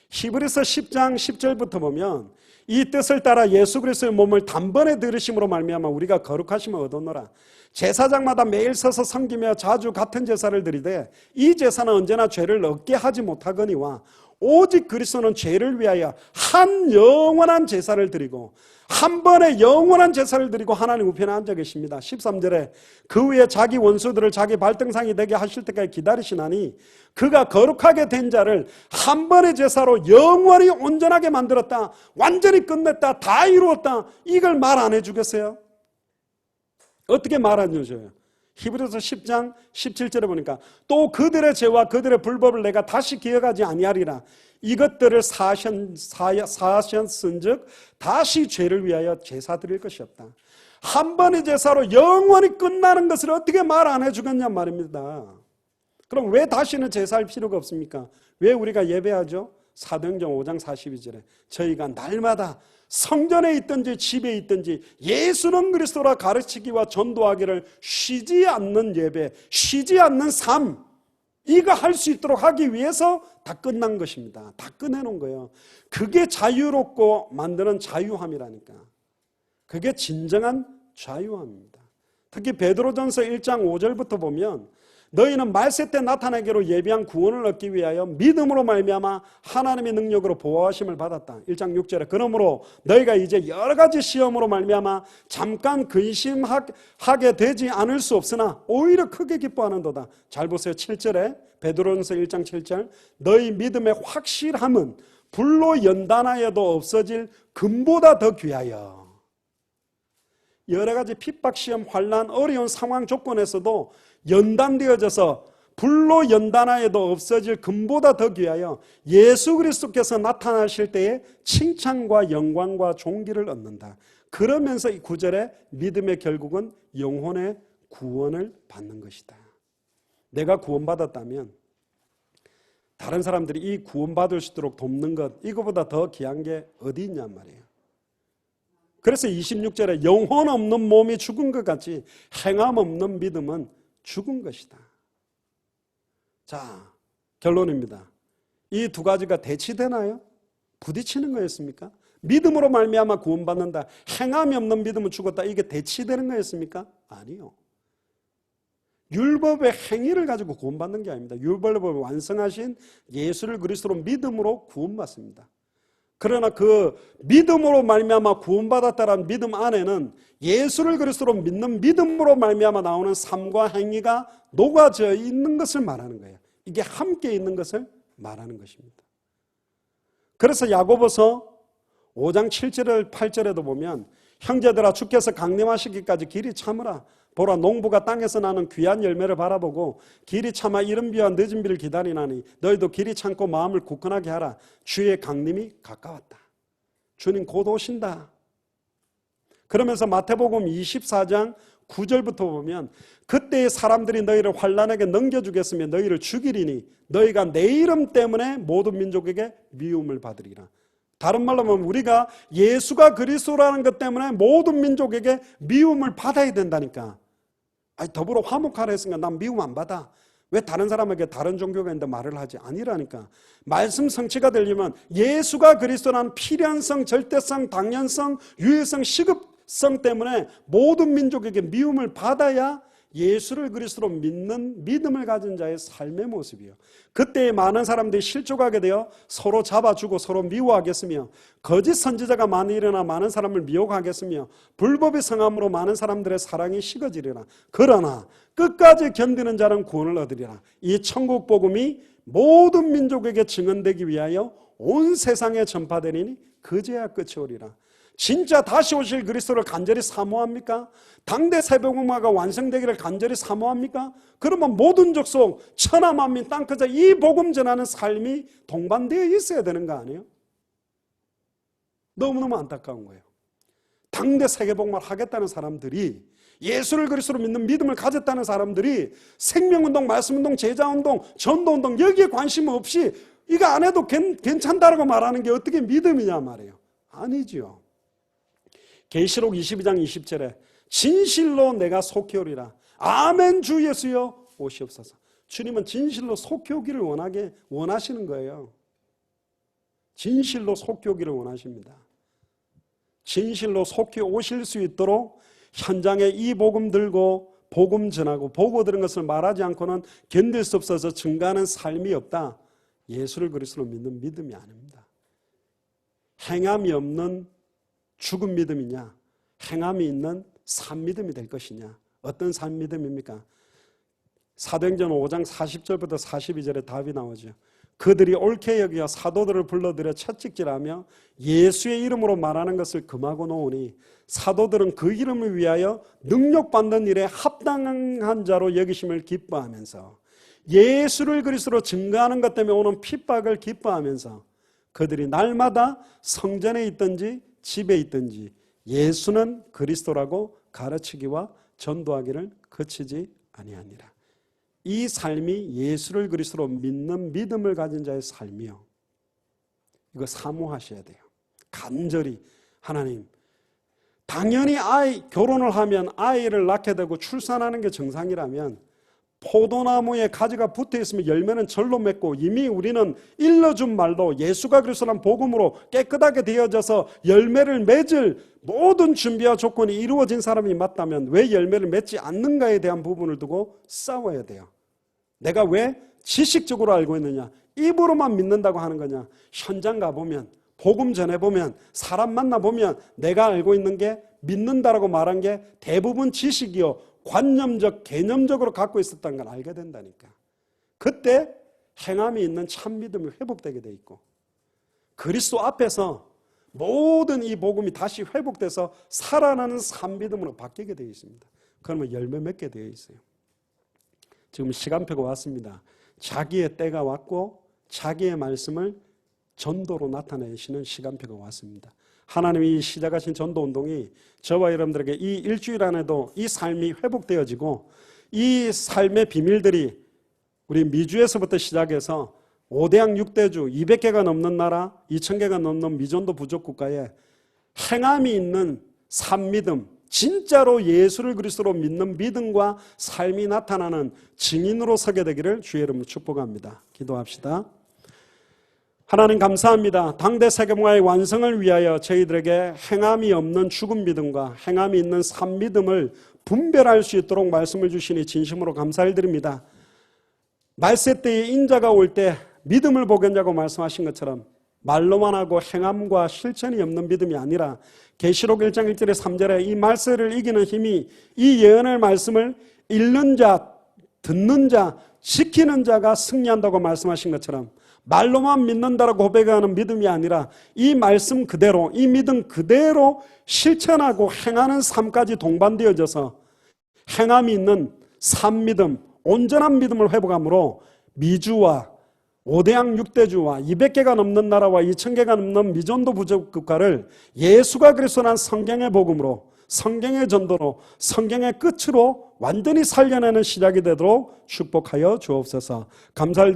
히브리서 10장 10절부터 보면 이 뜻을 따라 예수 그리스도의 몸을 단번에 들으심으로 말미암아 우리가 거룩하심을 얻었노라. 제사장마다 매일 서서 섬기며 자주 같은 제사를 드리되 이 제사는 언제나 죄를 얻게 하지 못하거니와 오직 그리스도는 죄를 위하여 한 영원한 제사를 드리고 한 번의 영원한 제사를 드리고 하나님 우편에 앉아 계십니다. 13절에 그 위에 자기 원수들을 자기 발등상이 되게 하실 때까지 기다리시나니 그가 거룩하게 된 자를 한 번의 제사로 영원히 온전하게 만들었다. 완전히 끝냈다. 다 이루었다. 이걸 말 안 해주겠어요? 어떻게 말 안 해줘요? 히브리서 10장 17절에 보니까 또 그들의 죄와 그들의 불법을 내가 다시 기억하지 아니하리라. 이것들을 사하셨은즉 다시 죄를 위하여 제사 드릴 것이 없다. 한 번의 제사로 영원히 끝나는 것을 어떻게 말 안 해주겠냔 말입니다. 그럼 왜 다시는 제사할 필요가 없습니까? 왜 우리가 예배하죠? 사도행전 5장 42절에 저희가 날마다 성전에 있든지 집에 있든지 예수는 그리스도라 가르치기와 전도하기를 쉬지 않는 예배, 쉬지 않는 삶, 이거 할 수 있도록 하기 위해서 다 끝난 것입니다. 다 끝내놓은 거예요. 그게 자유롭고 만드는 자유함이라니까. 그게 진정한 자유함입니다. 특히 베드로전서 1장 5절부터 보면 너희는 말세 때 나타나기로 예비한 구원을 얻기 위하여 믿음으로 말미암아 하나님의 능력으로 보호하심을 받았다. 1장 6절에 그러므로 너희가 이제 여러 가지 시험으로 말미암아 잠깐 근심하게 되지 않을 수 없으나 오히려 크게 기뻐하는도다. 잘 보세요. 7절에 베드로전서 1장 7절 너희 믿음의 확실함은 불로 연단하여도 없어질 금보다 더 귀하여. 여러 가지 핍박, 시험, 환난, 어려운 상황 조건에서도 연단되어져서 불로 연단하여도 없어질 금보다 더 귀하여 예수 그리스도께서 나타나실 때에 칭찬과 영광과 존귀를 얻는다. 그러면서 이 9절에 믿음의 결국은 영혼의 구원을 받는 것이다. 내가 구원받았다면 다른 사람들이 이 구원받을 수 있도록 돕는 것, 이거보다 더 귀한 게 어디 있냔 말이에요. 그래서 26절에 영혼 없는 몸이 죽은 것 같이 행함 없는 믿음은 죽은 것이다. 자, 결론입니다. 이 두 가지가 대치되나요? 부딪히는 거였습니까? 믿음으로 말미암아 구원받는다. 행함이 없는 믿음은 죽었다. 이게 대치되는 거였습니까? 아니요. 율법의 행위를 가지고 구원받는 게 아닙니다. 율법을 완성하신 예수를 그리스도로 믿음으로 구원받습니다. 그러나 그 믿음으로 말미암아 구원받았다라는 믿음 안에는 예수를 그리스도로 믿는 믿음으로 말미암아 나오는 삶과 행위가 녹아져 있는 것을 말하는 거예요. 이게 함께 있는 것을 말하는 것입니다. 그래서 야고보서 5장 7절 8절에도 보면 형제들아 주께서 강림하시기까지 길이 참으라. 보라 농부가 땅에서 나는 귀한 열매를 바라보고 길이 참아 이른 비와 늦은 비를 기다리나니 너희도 길이 참고 마음을 굳건하게 하라. 주의 강림이 가까웠다. 주님 곧 오신다. 그러면서 마태복음 24장 9절부터 보면 그때의 사람들이 너희를 환난에게 넘겨주겠으며 너희를 죽이리니 너희가 내 이름 때문에 모든 민족에게 미움을 받으리라. 다른 말로 하면 우리가 예수가 그리스도라는 것 때문에 모든 민족에게 미움을 받아야 된다니까. 아니 더불어 화목하라 했으니까 난 미움 안 받아. 왜 다른 사람에게 다른 종교가 있는데 말을 하지? 아니라니까. 말씀 성취가 되려면 예수가 그리스도라는 필연성, 절대성, 당연성, 유일성, 시급성 때문에 모든 민족에게 미움을 받아야 예수를 그리스도로 믿는 믿음을 가진 자의 삶의 모습이에요. 그때 많은 사람들이 실족하게 되어 서로 잡아주고 서로 미워하겠으며 거짓 선지자가 많이 일어나 많은 사람을 미혹하겠으며 불법의 성함으로 많은 사람들의 사랑이 식어지리라. 그러나 끝까지 견디는 자는 구원을 얻으리라. 이 천국 복음이 모든 민족에게 증언되기 위하여 온 세상에 전파되리니 그제야 끝이 오리라. 진짜 다시 오실 그리스도를 간절히 사모합니까? 당대 새벽음화가 완성되기를 간절히 사모합니까? 그러면 모든 족속 천하 만민 땅끝에 이 복음 전하는 삶이 동반되어 있어야 되는 거 아니에요? 너무너무 안타까운 거예요. 당대 세계복음을 하겠다는 사람들이 예수를 그리스도로 믿는 믿음을 가졌다는 사람들이 생명운동, 말씀운동, 제자운동, 전도운동 여기에 관심 없이 이거 안 해도 괜찮다라고 말하는 게 어떻게 믿음이냐 말이에요. 아니지요. 계시록 22장 20절에 진실로 내가 속히 오리라. 아멘 주 예수여 오시옵소서. 주님은 진실로 속히 오기를 원하시는 거예요. 진실로 속히 오기를 원하십니다. 진실로 속히 오실 수 있도록 현장에 이 복음 들고 복음 전하고 보고 들은 것을 말하지 않고는 견딜 수 없어서 증가하는 삶이 없다. 예수를 그리스도로 믿는 믿음이 아닙니다. 행함이 없는 죽은 믿음이냐, 행함이 있는 산 믿음이 될 것이냐. 어떤 산 믿음입니까? 사도행전 5장 40절부터 42절에 답이 나오죠. 그들이 옳게 여기어 사도들을 불러들여 채찍질하며 예수의 이름으로 말하는 것을 금하고 놓으니 사도들은 그 이름을 위하여 능력받는 일에 합당한 자로 여기심을 기뻐하면서 예수를 그리스도로 증거하는 것 때문에 오는 핍박을 기뻐하면서 그들이 날마다 성전에 있든지 집에 있든지 예수는 그리스도라고 가르치기와 전도하기를 그치지 아니하니라. 이 삶이 예수를 그리스도로 믿는 믿음을 가진 자의 삶이요. 이거 사모하셔야 돼요. 간절히 하나님, 당연히 결혼을 하면 아이를 낳게 되고 출산하는 게 정상이라면 포도나무에 가지가 붙어 있으면 열매는 절로 맺고 이미 우리는 일러준 말로 예수가 그리스도란 복음으로 깨끗하게 되어져서 열매를 맺을 모든 준비와 조건이 이루어진 사람이 맞다면 왜 열매를 맺지 않는가에 대한 부분을 두고 싸워야 돼요. 내가 왜 지식적으로 알고 있느냐, 입으로만 믿는다고 하는 거냐. 현장 가보면, 복음 전해보면, 사람 만나보면 내가 알고 있는 게 믿는다라고 말한 게 대부분 지식이요, 관념적, 개념적으로 갖고 있었다는 걸 알게 된다니까. 그때 행함이 있는 참 믿음이 회복되게 돼 있고 그리스도 앞에서 모든 이 복음이 다시 회복돼서 살아나는 산 믿음으로 바뀌게 되어 있습니다. 그러면 열매 맺게 되어 있어요. 지금 시간표가 왔습니다. 자기의 때가 왔고 자기의 말씀을 전도로 나타내시는 시간표가 왔습니다. 하나님이 시작하신 전도운동이 저와 여러분들에게 이 일주일 안에도 이 삶이 회복되어지고 이 삶의 비밀들이 우리 미주에서부터 시작해서 5대양 6대주 200개가 넘는 나라 2000개가 넘는 미전도 부족국가에 행함이 있는 산믿음, 진짜로 예수를 그리스도로 믿는 믿음과 삶이 나타나는 증인으로 서게 되기를 주의 이름으로 축복합니다. 기도합시다. 하나님 감사합니다. 당대 세계문화의 완성을 위하여 저희들에게 행함이 없는 죽은 믿음과 행함이 있는 산 믿음을 분별할 수 있도록 말씀을 주시니 진심으로 감사를 드립니다. 말세 때의 인자가 올 때 믿음을 보겠냐고 말씀하신 것처럼 말로만 하고 행함과 실천이 없는 믿음이 아니라 계시록 1장 1절에 3절에 이 말세를 이기는 힘이 이 예언의 말씀을 읽는 자, 듣는 자, 지키는 자가 승리한다고 말씀하신 것처럼 말로만 믿는다라고 고백하는 믿음이 아니라 이 말씀 그대로, 이 믿음 그대로 실천하고 행하는 삶까지 동반되어져서 행함이 있는 산 믿음, 온전한 믿음을 회복함으로 미주와 5대양 6대주와 200개가 넘는 나라와 2000개가 넘는 미전도 부족 국가를 예수가 그리스도란 성경의 복음으로, 성경의 전도로, 성경의 끝으로 완전히 살려내는 시작이 되도록 축복하여 주옵소서. 감사를